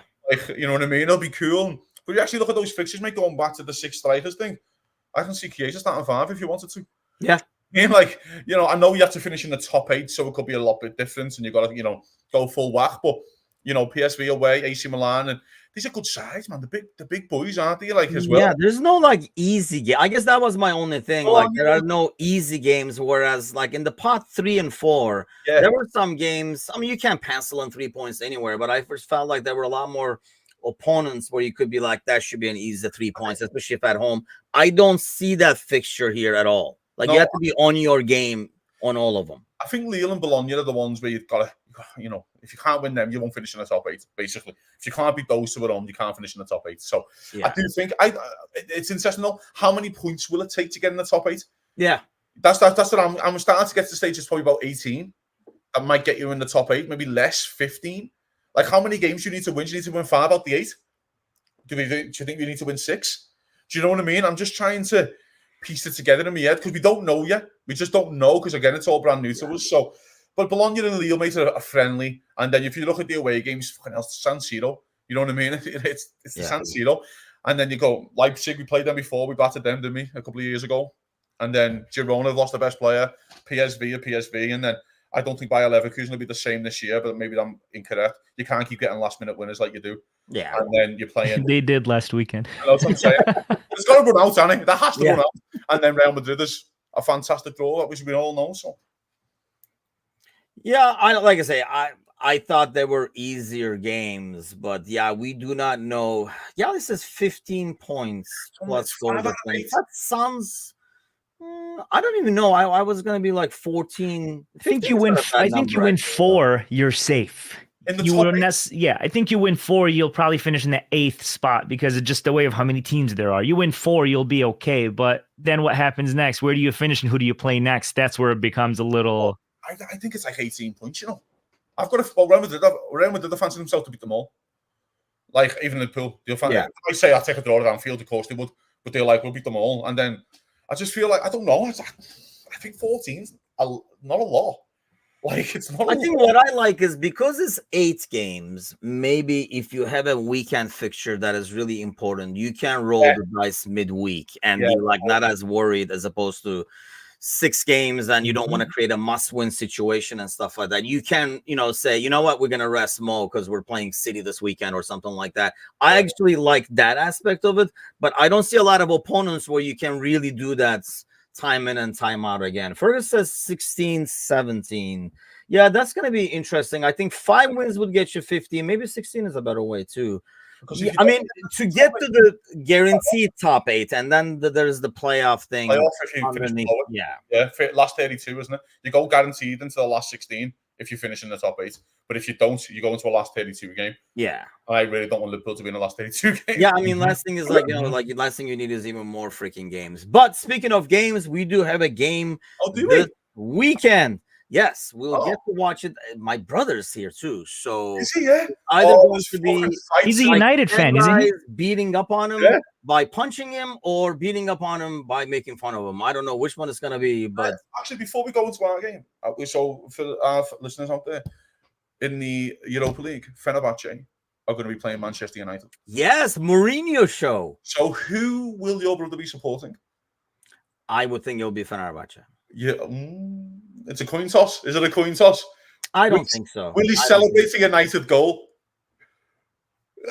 You know what I mean? It'll be cool. But you actually look at those fixtures, mate, going back to the 6 strikers thing. I can see Chiesa starting 5 if you wanted to. Yeah. I mean, I know you have to finish in the top 8, so it could be a lot bit different, and you've got to, go full whack. But, PSV away, AC Milan, and these are good sides, man. The big boys, aren't they? As well. Yeah, there's no easy game. I guess that was my only thing. There are no easy games. Whereas, in the pot 3 and 4, there were some games. I mean, you can't pencil in 3 points anywhere, but I first felt like there were a lot more opponents where you could be like, that should be an easy 3 points, especially if at home. I don't see that fixture here at all. You have to be on your game on all of them. I think Lille and Bologna are the ones where you've got to, if you can't win them, you won't finish in the top 8, basically. If you can't beat those 2 at home, you can't finish in the top 8. So I do think it's interesting, though. How many points will it take to get in the top 8? Yeah. That's what I'm starting to get to the stage. It's probably about 18. That might get you in the top 8, maybe less, 15. How many games do you need to win? Do you need to win 5 out the 8? Do you think you need to win 6? Do you know what I mean? I'm just trying to piece it together in my head because we don't know yet. We just don't know because, again, it's all brand new to us. So, but Bologna and Lille, mate, are friendly. And then if you look at the away games, fucking hell, San Siro. You know what I mean? It's the San Siro. And then you go, Leipzig, we played them before. We battered them, didn't we, a couple of years ago? And then Girona have lost their best player. PSV. And then I don't think Bayer Leverkusen will be the same this year, but maybe I'm incorrect. You can't keep getting last-minute winners like you do. Yeah. And then you're playing... They did last weekend. That's what I'm saying. It's got to run out, hasn't it? That has to run out. And then Real Madrid is a fantastic draw, which we all know. So, yeah, I thought they were easier games, but we do not know. Yeah, this is 15 points plus goals. That sounds... I don't even know. I was going to be 14. I think you win. I think you win 4. You're safe. I think you win 4. You'll probably finish in the 8th spot because of just the way of how many teams there are. You win 4, you'll be okay. But then what happens next? Where do you finish and who do you play next? That's where it becomes a little. I think it's 18 points. I've got to. Real Madrid are fancy themselves to beat them all. Even Liverpool, I say I take a draw at Anfield, of course they would, but they're we'll beat them all, and then. I just feel I don't know. I think 14's not a lot. It's not. I think what I like is because it's 8 games. Maybe if you have a weekend fixture that is really important, you can roll the dice midweek and be not as worried as opposed to 6 games and you don't want to create a must-win situation and stuff like that. You can, say, you know what, we're gonna rest Mo because we're playing City this weekend or something like that. I actually like that aspect of it, but I don't see a lot of opponents where you can really do that time in and time out again. Fergus says 16, 17. Yeah, that's gonna be interesting. I think 5 wins would get you 15. Maybe 16 is a better way too. I mean, to get to the guaranteed top 8, and then there's the playoff thing. Playoff if you finish lower. Last 32, isn't it? You go guaranteed into the last 16 if you finish in the top 8. But if you don't, you go into a last 32 game. Yeah. I really don't want Liverpool to be in the last 32 game. Yeah, I mean, last thing is last thing you need is even more freaking games. But speaking of games, we do have a game this weekend. Yes, we'll get to watch it. My brother's here too, so is he? Yeah, either going to be he's a United fan, isn't he? Beating up on him by punching him or beating up on him by making fun of him. I don't know which one it's going to be, but actually, before we go into our game, so for our listeners out there, in the Europa League, Fenerbahce are going to be playing Manchester United. Yes, Mourinho show. So who will your brother be supporting? I would think it'll be Fenerbahce. Yeah, it's a coin toss. Is it a coin toss? I don't think so. Will he celebrate a United goal?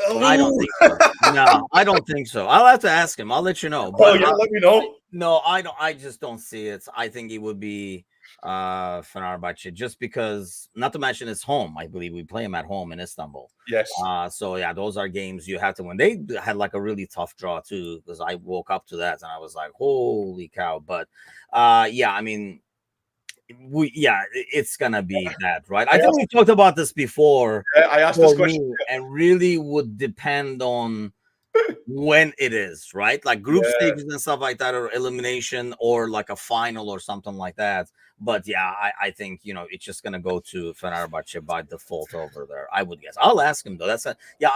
I don't think so. No, I don't think so. I'll have to ask him. I'll let you know. But let me know. No, I don't. I just don't see it. I think it would be Fenerbahce, just because. Not to mention it's home. I believe we play him at home in Istanbul. Yes. So yeah, those are games you have to win. They had like a really tough draw too, because I woke up to that and I was like, holy cow! But yeah, I mean. It's gonna be that, right? I think we talked about this before. I asked this question, and really would depend on when it is, right? Like group stages and stuff like that, or elimination, or like a final or something like that. But yeah, I think it's just gonna go to Fenerbahce by default over there. I would guess. I'll ask him though.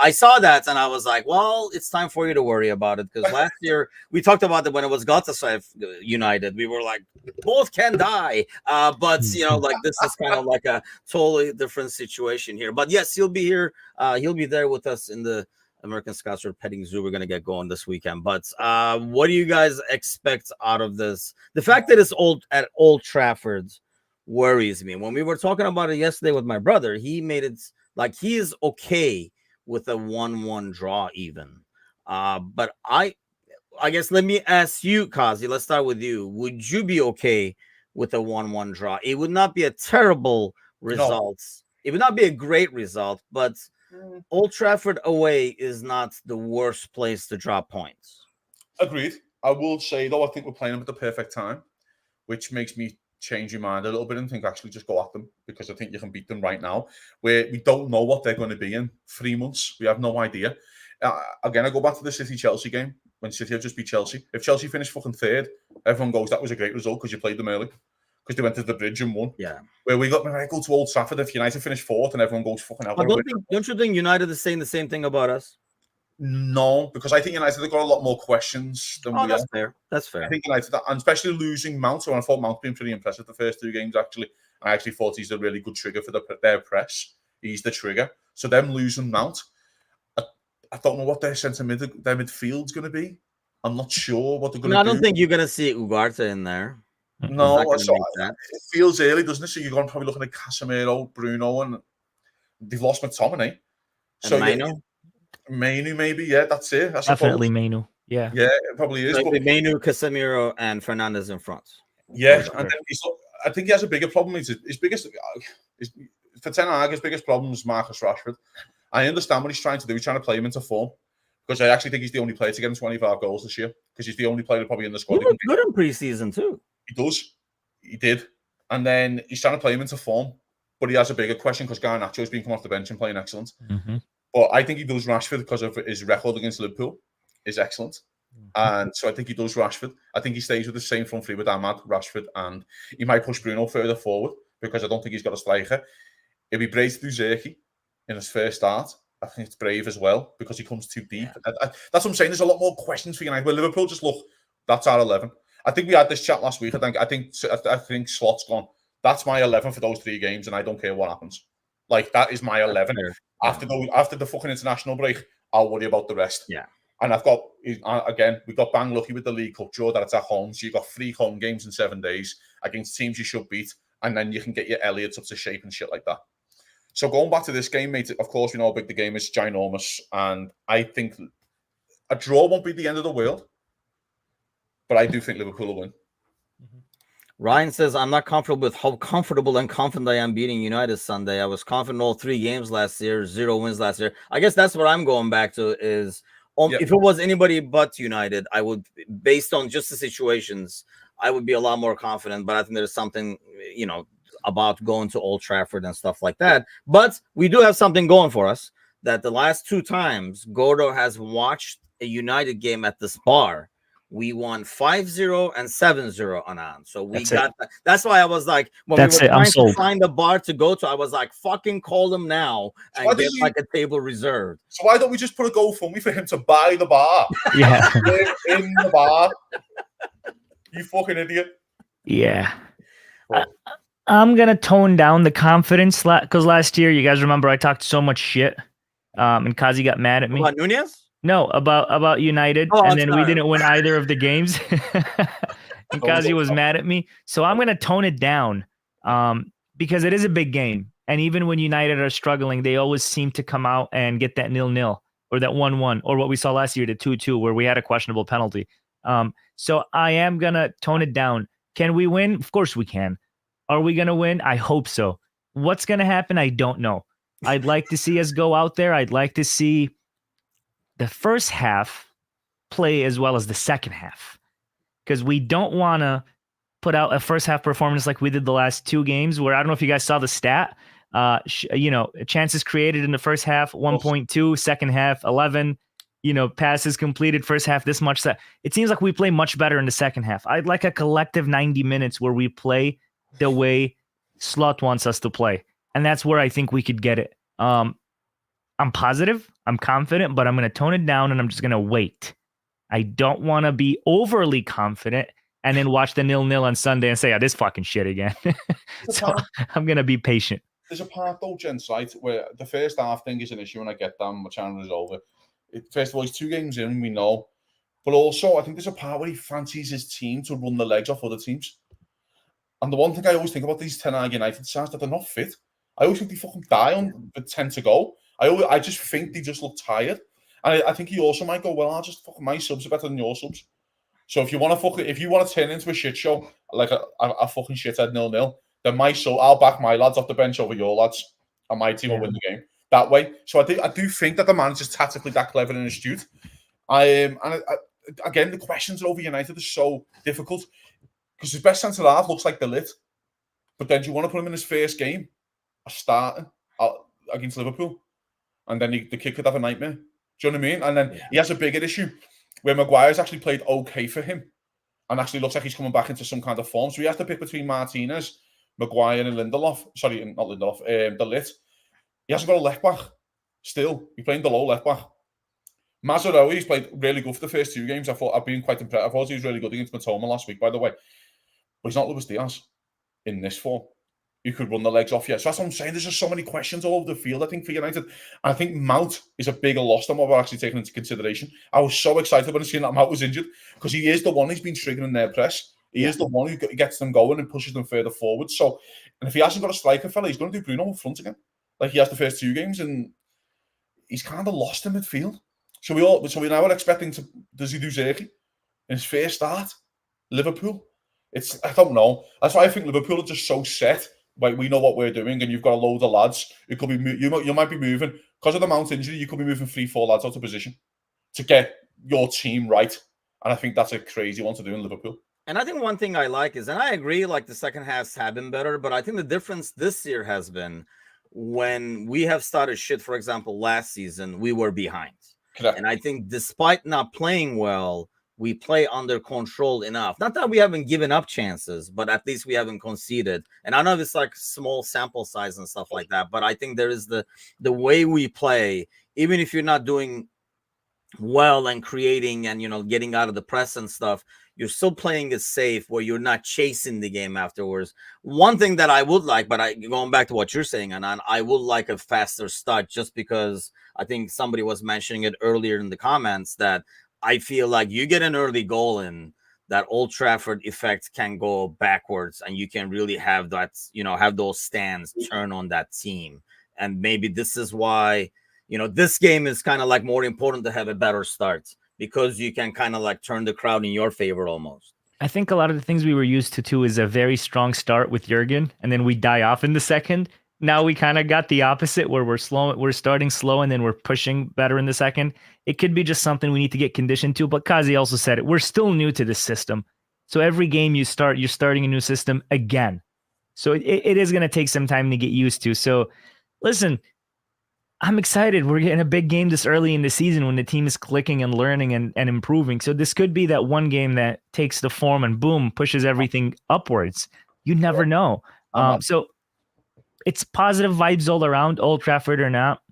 I saw that and I was like, well, it's time for you to worry about it, because last year we talked about it when it was Galatasaray United. We were like, both can die. But like this is kind of like a totally different situation here. But yes, he'll be here. He'll be there with us in the American Scouser petting zoo. We're gonna get going this weekend. But what do you guys expect out of this? The fact that it's at Old Trafford worries me. When we were talking about it yesterday with my brother, he made it like he is okay with a 1-1 draw even. But I guess let me ask you, Kazi. Let's start with you. Would you be okay with a 1-1 draw? It would not be a terrible result. No. It would not be a great result, but Old Trafford away is not the worst place to drop points. Agreed. I will say, though, I think we're playing them at the perfect time, which makes me change your mind a little bit and think actually just go at them, because I think you can beat them right now. We don't know what they're going to be in 3 months. We have no idea. Again, I go back to the City-Chelsea game when City have just beat Chelsea. If Chelsea finished fucking third, everyone goes, that was a great result because you played them early. Because they went to the bridge and won. Yeah. Where we got go to Old Trafford, if United finished fourth and everyone goes fucking out. Don't you think United is saying the same thing about us? No, because I think United have got a lot more questions than we that's have. Fair. That's fair. I think United, and especially losing Mount, so I thought Mount been pretty impressive the first 2 games, actually. I actually thought he's a really good trigger for their press. He's the trigger. So them losing Mount, I don't know what their their midfield's going to be. I'm not sure what they're going to do. I don't think you're going to see Ugarte in there. No, so it feels early, doesn't it? So you're going to probably looking at Casemiro, Bruno, and they've lost McTominay. So Mainu, maybe, yeah, that's it. Definitely Mainu, yeah. Yeah, it probably is. So Mainu, Casemiro, and Fernandes in front. Yeah, and then I think he has a bigger problem. His biggest, for Ten Hag, his biggest problem is Marcus Rashford. I understand what he's trying to do. He's trying to play him into form, because I actually think he's the only player to get him 25 goals this year, because he's the only player probably in the squad. He looked good in preseason too. He does. He did. And then he's trying to play him into form. But he has a bigger question because Garnacho's been coming off the bench and playing excellent. Mm-hmm. But I think he does Rashford because of his record against Liverpool is excellent. And so I think he does Rashford. I think he stays with the same front three with Ahmad, Rashford, and he might push Bruno further forward because I don't think he's got a striker. It'd be brave to do Zerki in his first start. I think it's brave as well because he comes too deep. That's what I'm saying. There's a lot more questions for United. But Liverpool just look, that's our 11. I think we had this chat last week. I think Slot's gone. That's my 11 for those 3 games, and I don't care what happens. Like, that is my 11. After the fucking international break, I'll worry about the rest. Yeah. And I've got, again, we got bang lucky with the League Cup draw that it's at home. So you've got 3 home games in 7 days against teams you should beat. And then you can get your Elliots up to shape and shit like that. So going back to this game, mate, of course, we know how big the game is, ginormous. And I think a draw won't be the end of the world. But I do think Liverpool will win. Ryan says, I'm not comfortable with how comfortable and confident I am beating United Sunday. I was confident all 3 games last year, 0 wins last year. I guess that's what I'm going back to is if it was anybody but United, I would, based on just the situations, I would be a lot more confident. But I think there's something, about going to Old Trafford and stuff like that. But we do have something going for us that the last 2 times Gordo has watched a United game at this bar. We won 5-0 and 7-0 on. So we got that. That's why I was like, when we were trying to find the bar to go to, I was like, fucking call them now and get like a table reserved. So why don't we just put a GoFundMe for him to buy the bar? Yeah. in the bar. You fucking idiot. Yeah. I'm going to tone down the confidence because last year, you guys remember I talked so much shit and Kazi got mad at me. About Nunez? No, about United, Oh, and I'm then we sorry. didn't win either of the games. And Kazi was mad at me. So I'm going to tone it down because it is a big game. And even when United are struggling, they always seem to come out and get that 0-0 or that 1-1 or what we saw last year, the 2-2, where we had a questionable penalty. So I am going to tone it down. Can we win? Of course we can. Are we going to win? I hope so. What's going to happen? I don't know. I'd like to see us go out there. I'd like to see the first half play as well as the second half, because we don't want to put out a first half performance like we did the last two games, where I don't know if you guys saw the stat, chances created in the first half, 1.2, second half, 11, passes completed first half, this much. It seems like we play much better in the second half. I'd like a collective 90 minutes where we play the way Slot wants us to play. And that's where I think we could get it. I'm positive, I'm confident, but I'm going to tone it down and I'm just going to wait. I don't want to be overly confident and then watch the 0-0 on Sunday and say, this fucking shit again. So I'm going to be patient. There's a part though, gents, right, where the first half thing is an issue when I get down, my channel is over. First of all, he's 2 games in, we know. But also, I think there's a part where he fancies his team to run the legs off other teams. And the one thing I always think about these 10 United sides, that they're not fit. I always think they fucking die on the 10 to go. I just think they just look tired. And I think he also might go, well, my subs are better than your subs. So if you want to turn into a shit show, like a fucking shithead 0-0, then I'll back my lads off the bench over your lads, and my team will win the game that way. So I do think that the manager's tactically that clever and astute. Again, the questions over United are so difficult because his best centre half looks like the lit, but then do you want to put him in his first game, starting against Liverpool, and then the kid could have a nightmare. Do you know what I mean? And then he has a bigger issue where Maguire's actually played okay for him and actually looks like he's coming back into some kind of form. So he has to pick between Martinez, Maguire, and Lindelof. Sorry, not Lindelof, the lit. He hasn't got a left back still. He's playing the low left back. Mazraoui, he's played really good for the first 2 games. I've been quite impressed. I thought he was really good against Matoma last week, by the way. But he's not Luis Diaz in this form. You could run the legs off, So that's what I'm saying. There's just so many questions all over the field, I think, for United. And I think Mount is a bigger loss than what we're actually taking into consideration. I was so excited when I seen that Mount was injured because he is the one who's been triggering their press. He is the one who gets them going and pushes them further forward. So, and if he hasn't got a striker fella, he's going to do Bruno in front again. Like he has the first 2 games, and he's kind of lost in midfield. So we now are expecting does he do Zergi in his first start? Liverpool? I don't know. That's why I think Liverpool are just so set. Like we know what we're doing, and you've got a load of lads. It could be you might be moving because of the Mount injury. You could be moving 3-4 lads out of position to get your team right, and I think that's a crazy one to do in Liverpool. And I think one thing I like is, and I agree, like the second halves have been better, but I think the difference this year has been when we have started shit. For example, last season we were behind, Correct. And I think despite not playing well, we play under control enough. Not that we haven't given up chances, but at least we haven't conceded. And I know it's like small sample size and stuff like that, but I think there is the way we play, even if you're not doing well and creating and, getting out of the press and stuff, you're still playing it safe where you're not chasing the game afterwards. One thing that I would like, but going back to what you're saying, Anan, I would like a faster start just because I think somebody was mentioning it earlier in the comments that I feel like you get an early goal in that Old Trafford effect can go backwards and you can really have that, have those stands turn on that team. And maybe this is why, this game is kind of like more important to have a better start because you can kind of like turn the crowd in your favor almost. I think a lot of the things we were used to too is a very strong start with Jurgen and then we die off in the second. Now we kind of got the opposite where we're starting slow and then we're pushing better in the second. It could be just something we need to get conditioned to, but Kazi also said it. We're still new to this system. So every game you start, you're starting a new system again. So it is going to take some time to get used to. So listen, I'm excited. We're getting a big game this early in the season when the team is clicking and learning and improving. So this could be that one game that takes the form and boom, pushes everything upwards. You never know. So it's positive vibes all around, Old Trafford or not.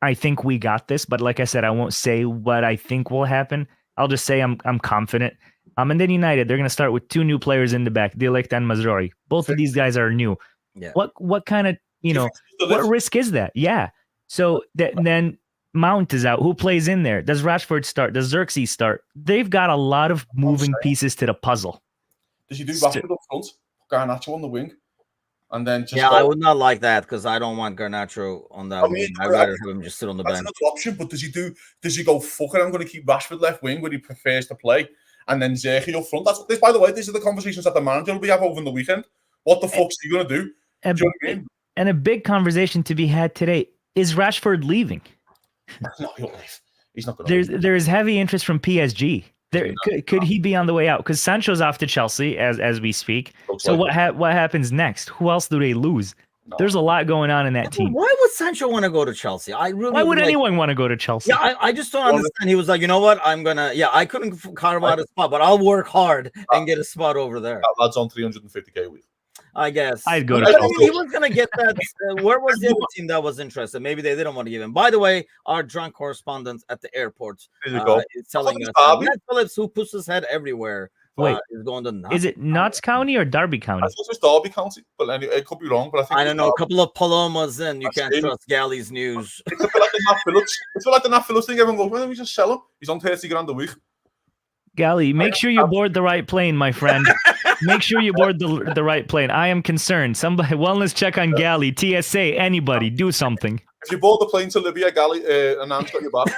I think we got this, but like I said, I won't say what I think will happen. I'll just say I'm confident. And then United, they're going to start with 2 new players in the back, Delict and Mazraoui. Both of these guys are new. Yeah. What kind of, what risk is that? Yeah. So then Mount is out. Who plays in there? Does Rashford start? Does Xerxes start? They've got a lot of moving pieces to the puzzle. Does he do Rashford up front? Garnacho on the wing? And then just I would not like that because I don't want Garnacho on that wing. I'd rather have him just sit on the bench. That's another option, but does he go, fuck it, I'm going to keep Rashford left wing where he prefers to play, and then Xerxes up front? By the way, these are the conversations that the manager will be having over the weekend. What the fuck's he going to do? Do you know what I mean? And a big conversation to be had today, is Rashford leaving? No, he won't leave. He's not going to leave. There's heavy interest from PSG. Could he be on the way out? Because Sancho's off to Chelsea as we speak. So what happens next? Who else do they lose? No. There's a lot going on in that team. Why would Sancho want to go to Chelsea? Why would anyone want to go to Chelsea? Yeah, I just don't understand. He was like, you know what? I couldn't carve out a spot, but I'll work hard and get a spot over there. That lad's on 350k a week. I guess I'd go to Chelsea. He was going to get that. Where was the other team that was interested? Maybe they didn't want to give him. By the way, our drunk correspondent at the airport is telling us Ned Phillips, who puts his head everywhere, is going to Notts. Is it Notts County or Derby County? I thought it was Derby County, but anyway, it could be wrong. But I don't know. A couple of Palomas in. You can't trust Galley's news. It's a bit like the Nat Phillips. It's like the Nat Phillips thing. Everyone goes, why don't we just sell him? He's on 30 grand a week. Galley, make sure you board the right plane, my friend. Make sure you board the right plane. I am concerned. Somebody, wellness check on Galley, TSA, anybody, do something. If you board the plane to Libya, Galley, Anand's got your back.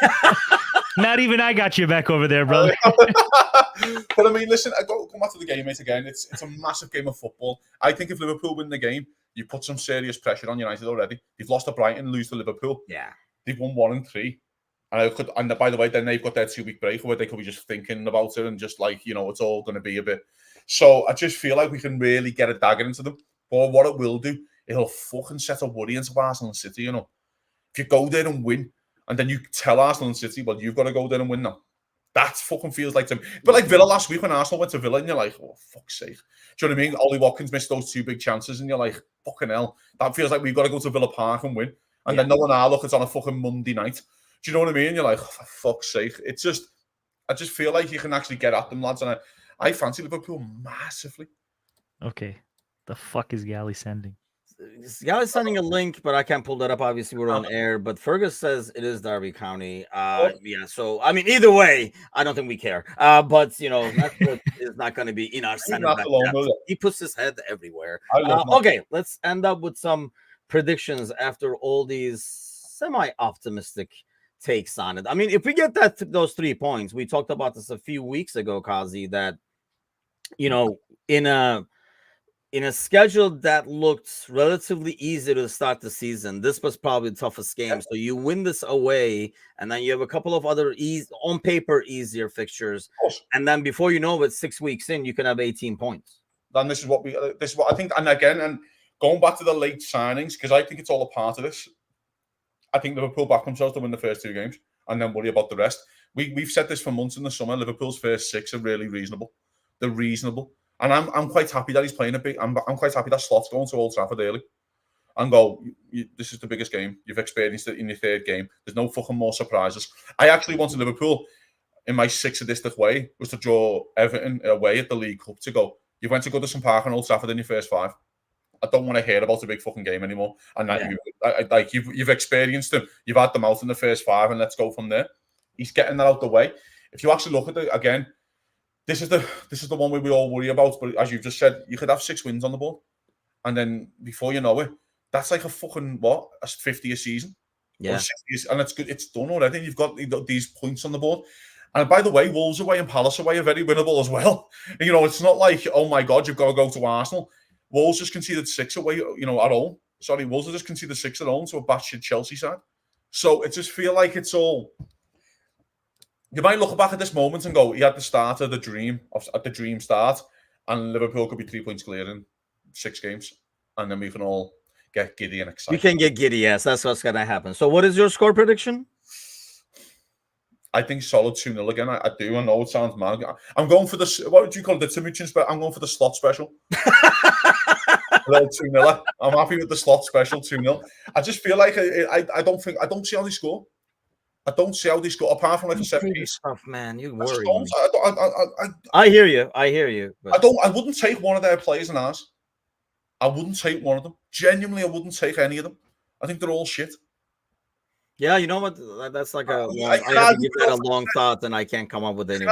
Not even I got you back over there, brother. But I mean, listen, I go back to the game, mate, again. It's a massive game of football. I think if Liverpool win the game, you put some serious pressure on United already. They've lost to Brighton, lose to Liverpool. Yeah. They've won 1 and 3. And by the way, then they've got their 2-week break where they could be just thinking about it and just like, it's all going to be a bit. So I just feel like we can really get a dagger into them. But what it will do, it'll fucking set a worry into Arsenal and City, If you go there and win, and then you tell Arsenal and City, well, you've got to go there and win now. That fucking feels like them. But like Villa last week when Arsenal went to Villa, and you're like, oh, fuck's sake. Do you know what I mean? Ollie Watkins missed those 2 big chances, and you're like, fucking hell. That feels like we've got to go to Villa Park and win. And then no one look, it's on a fucking Monday night. Do you know what I mean? You're like, oh, for fuck's sake. I just feel like you can actually get at them, lads. And I fancy Liverpool massively. Okay. The fuck is Galley sending? Galley's sending a link, but I can't pull that up. Obviously, we're on air. But Fergus says it is Derby County. So, I mean, either way, I don't think we care. But, Netflix is not going to be in our center. He puts his head everywhere. Okay, let's end up with some predictions after all these semi-optimistic takes on it. I mean, if we get those 3 points, we talked about this a few weeks ago, Kazi, that in a schedule that looked relatively easy to start the season, this was probably the toughest game. So you win this away, and then you have a couple of other on paper easier fixtures, and then before you know it, 6 weeks in, you can have 18 points. Then this is what I think. And again, and going back to the late signings, because I think it's all a part of this. I think Liverpool back themselves to win the first 2 games and then worry about the rest. We've said this for months in the summer. Liverpool's first 6 are really reasonable. They're reasonable. And I'm quite happy that he's playing a big. I'm quite happy that Slott's going to Old Trafford early. And this is the biggest game. You've experienced it in your 3rd game. There's no fucking more surprises. I actually wanted Liverpool, in my 6 sadistic way, was to draw Everton away at the League Cup to go. You went to Goodison Park and Old Trafford in your first 5. I don't want to hear about a big fucking game anymore. And that you've experienced them. You've had them out in the first 5, and let's go from there. He's getting that out the way. If you actually look at it again, this is the one where we all worry about. But as you've just said, you could have 6 wins on the board, and then before you know it, that's like a fucking a 50 a season. Yeah, 60, and it's good. It's done already. You've got these points on the board. And by the way, Wolves away and Palace away are very winnable as well. It's not like, oh my God, you've got to go to Arsenal. Wolves just conceded 6 away, at home. Sorry, Wolves have just conceded 6 at home to a batshit Chelsea side. So it just feel like it's all. You might look back at this moment and go, he had the start of the dream, at the dream start, and Liverpool could be 3 points clear in 6 games, and then we can all get giddy and excited. You can get giddy, yes. That's what's going to happen. So, what is your score prediction? I think solid 2-0 again. I do. I know it sounds mad. I'm going for the, what would you call it? The Timucin special. I'm going for the slot special. 2-0. I'm happy with the slot special 2-0. I just feel like I don't see how they score. I don't see how they score apart from like a set piece. Stuff, man. You I just worry. don't. I hear you. I hear you. But... I wouldn't take one of their players in ours. I wouldn't take one of them. Genuinely, I wouldn't take any of them. I think they're all shit. Yeah, you know what? That's like I have to give that a long thought, and I can't come up with any.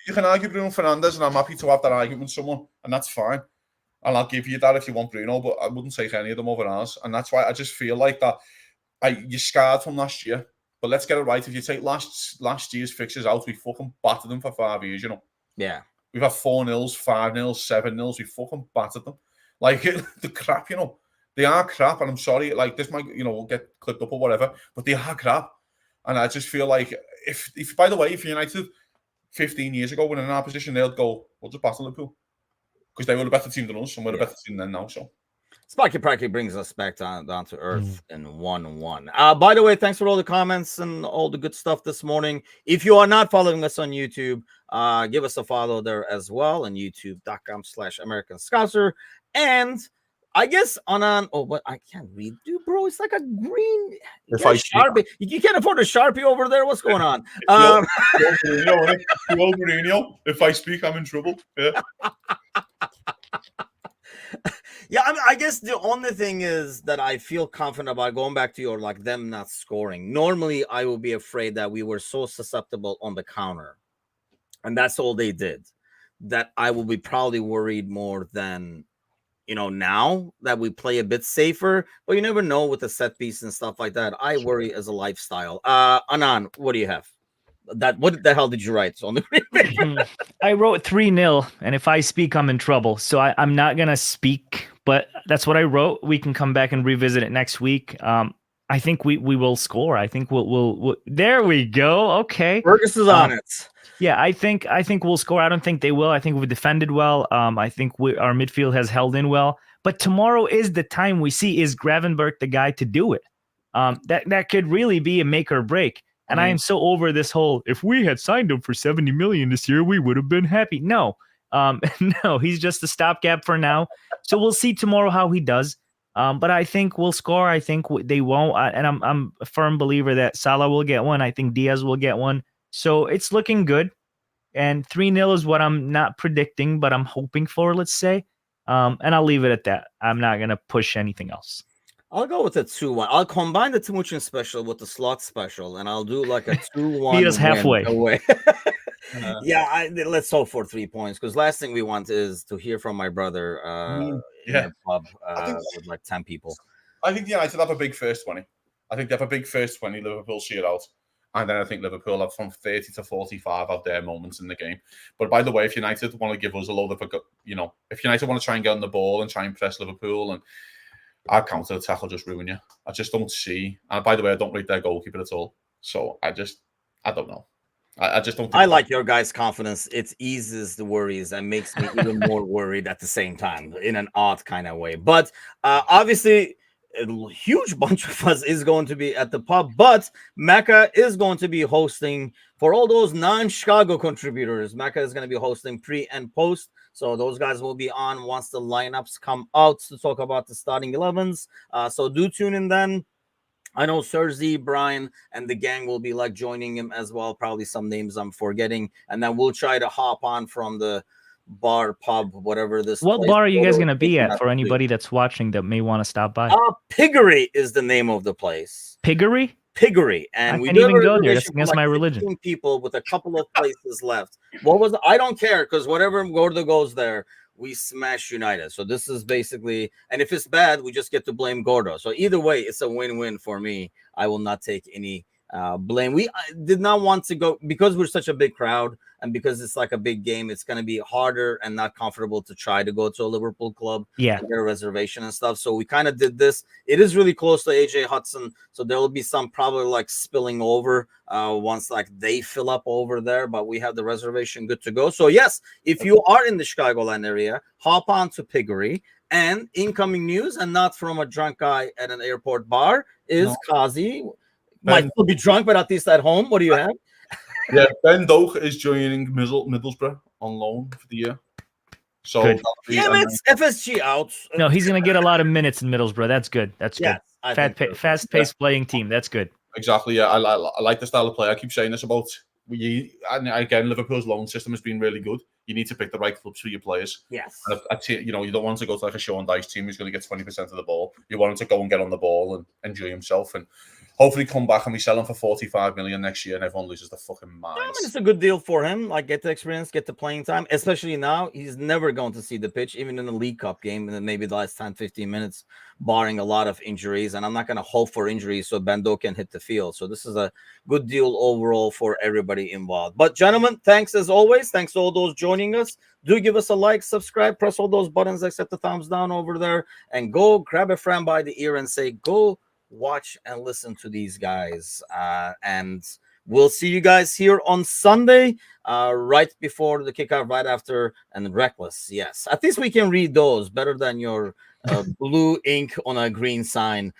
You can argue Bruno Fernandes, and I'm happy to have that argument with someone, and that's fine. And I'll give you that if you want Bruno, but I wouldn't take any of them over ours. And that's why I just feel like that you're scarred from last year. But let's get it right. If you take last year's fixtures out, we fucking battered them for 5 years, you know? Yeah. We've had 4-0s, 5-0s, 7-0s. We fucking battered them. Like, the crap, you know? They are crap, and I'm sorry. Like, this might, get clipped up or whatever, but they are crap. And I just feel like, if by the way, if United 15 years ago were in our position, they'll go, we'll just battle Liverpool. Because they were a better team than us, and we're a better team than now, so... Sparky Pracky brings us back down to earth in 1-1. By the way, thanks for all the comments and all the good stuff this morning. If you are not following us on YouTube, give us a follow there as well on youtube.com/American Scouser. And I guess but I can't read, dude, bro. It's like a green Sharpie. You can't afford a Sharpie over there. What's going on? Mourinho. If I speak, I'm in trouble. Yeah. Yeah, I guess the only thing is that I feel confident about going back to your them not scoring. Normally, I would be afraid that we were so susceptible on the counter, and that's all they did. That I will be probably worried more than now that we play a bit safer. But you never know with the set piece and stuff like that. I worry as a lifestyle. Anan, what do you have? What the hell did you write on the green paper? I wrote 3-0, and if I speak, I'm in trouble. So I'm not gonna speak, but that's what I wrote. We can come back and revisit it next week. I think we will score. I think we'll there we go. Okay, Fergus is on it. Yeah, I think we'll score. I don't think they will. I think we've defended well. I think our midfield has held in well. But tomorrow is the time we see, is Gravenberch the guy to do it? That could really be a make or break. And I am so over this whole, if we had signed him for 70 million this year, we would have been happy. No, no, he's just a stopgap for now. So we'll see tomorrow how he does. But I think we'll score. I think they won't. And I'm a firm believer that Salah will get one. I think Diaz will get one. So it's looking good. And 3-0 is what I'm not predicting, but I'm hoping for, let's say. And I'll leave it at that. I'm not going to push anything else. I'll go with a 2-1. I'll combine the Timucin special with the slot special, and I'll do like a 2-1. Meet us halfway. Yeah, let's hope for 3 points, because last thing we want is to hear from my brother in a pub with like 10 people. I think United have a big first 20. I think they have a big first 20. Liverpool see it out. And then I think Liverpool have from 30 to 45 of their moments in the game. But by the way, if United want to give us a load of, if United want to try and get on the ball and try and press Liverpool, and our counter-attack will just ruin you. I just don't see. And by the way, I don't rate their goalkeeper at all. So I don't know. I just don't think I like your guys' confidence. It eases the worries and makes me even more worried at the same time in an odd kind of way. But obviously, a huge bunch of us is going to be at the pub, but Mecca is going to be hosting for all those non-Chicago contributors. Mecca is going to be hosting pre and post. So those guys will be on once the lineups come out to talk about the starting 11s. So do tune in then. I know Serzi, Brian, and the gang will be joining him as well. Probably some names I'm forgetting. And then we'll try to hop on from the bar, pub, whatever this. What bar are you guys going to be at for anybody that's watching that may want to stop by? Piggery is the name of the place. Piggery? Piggery, and I can't even go there. That's against my religion. People with a couple of places left. I don't care, because whatever Gordo goes there, we smash United. So this is basically, and if it's bad, we just get to blame Gordo. So either way, it's a win-win for me. I will not take any blame. We did not want to go, because we're such a big crowd and because it's like a big game. It's going to be harder and not comfortable to try to go to a Liverpool club, and get a reservation and stuff. So we kind of did this. It is really close to AJ Hudson, so there will be some probably spilling over once they fill up over there. But we have the reservation good to go. So yes, if you are in the Chicagoland area, hop on to Piggery. And incoming news, and not from a drunk guy at an airport bar, is Kazi. Might still be drunk, but at least at home. What do you have? Yeah, Ben Doak is joining Middlesbrough on loan for the year. So it's FSG out. No, he's going to get a lot of minutes in Middlesbrough. That's good. That's good. Fast-paced playing team. That's good. Exactly. Yeah, I like the style of play. I keep saying this about and again, Liverpool's loan system has been really good. You need to pick the right clubs for your players. Yes. And you don't want to go to like a Sean Dyche team who's going to get 20% of the ball. You want him to go and get on the ball and enjoy himself, and hopefully come back and we sell him for 45 million next year, and everyone loses their fucking minds. I mean, it's a good deal for him. Like, get the experience, get the playing time, especially now. He's never going to see the pitch, even in the League Cup game, and then maybe the last 10, 15 minutes, barring a lot of injuries. And I'm not going to hope for injuries so Bando can hit the field. So this is a good deal overall for everybody involved. But gentlemen, thanks as always. Thanks to all those joining us. Do give us a like, subscribe, press all those buttons, except the thumbs down over there, and go grab a friend by the ear and say, go watch and listen to these guys. And we'll see you guys here on Sunday, right before the kickoff, right after, and Reckless. Yes, at least we can read those better than your blue ink on a green sign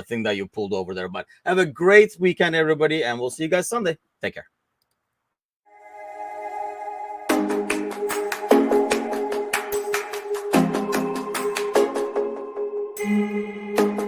thing that you pulled over there. But have a great weekend, everybody, and we'll see you guys Sunday. Take care.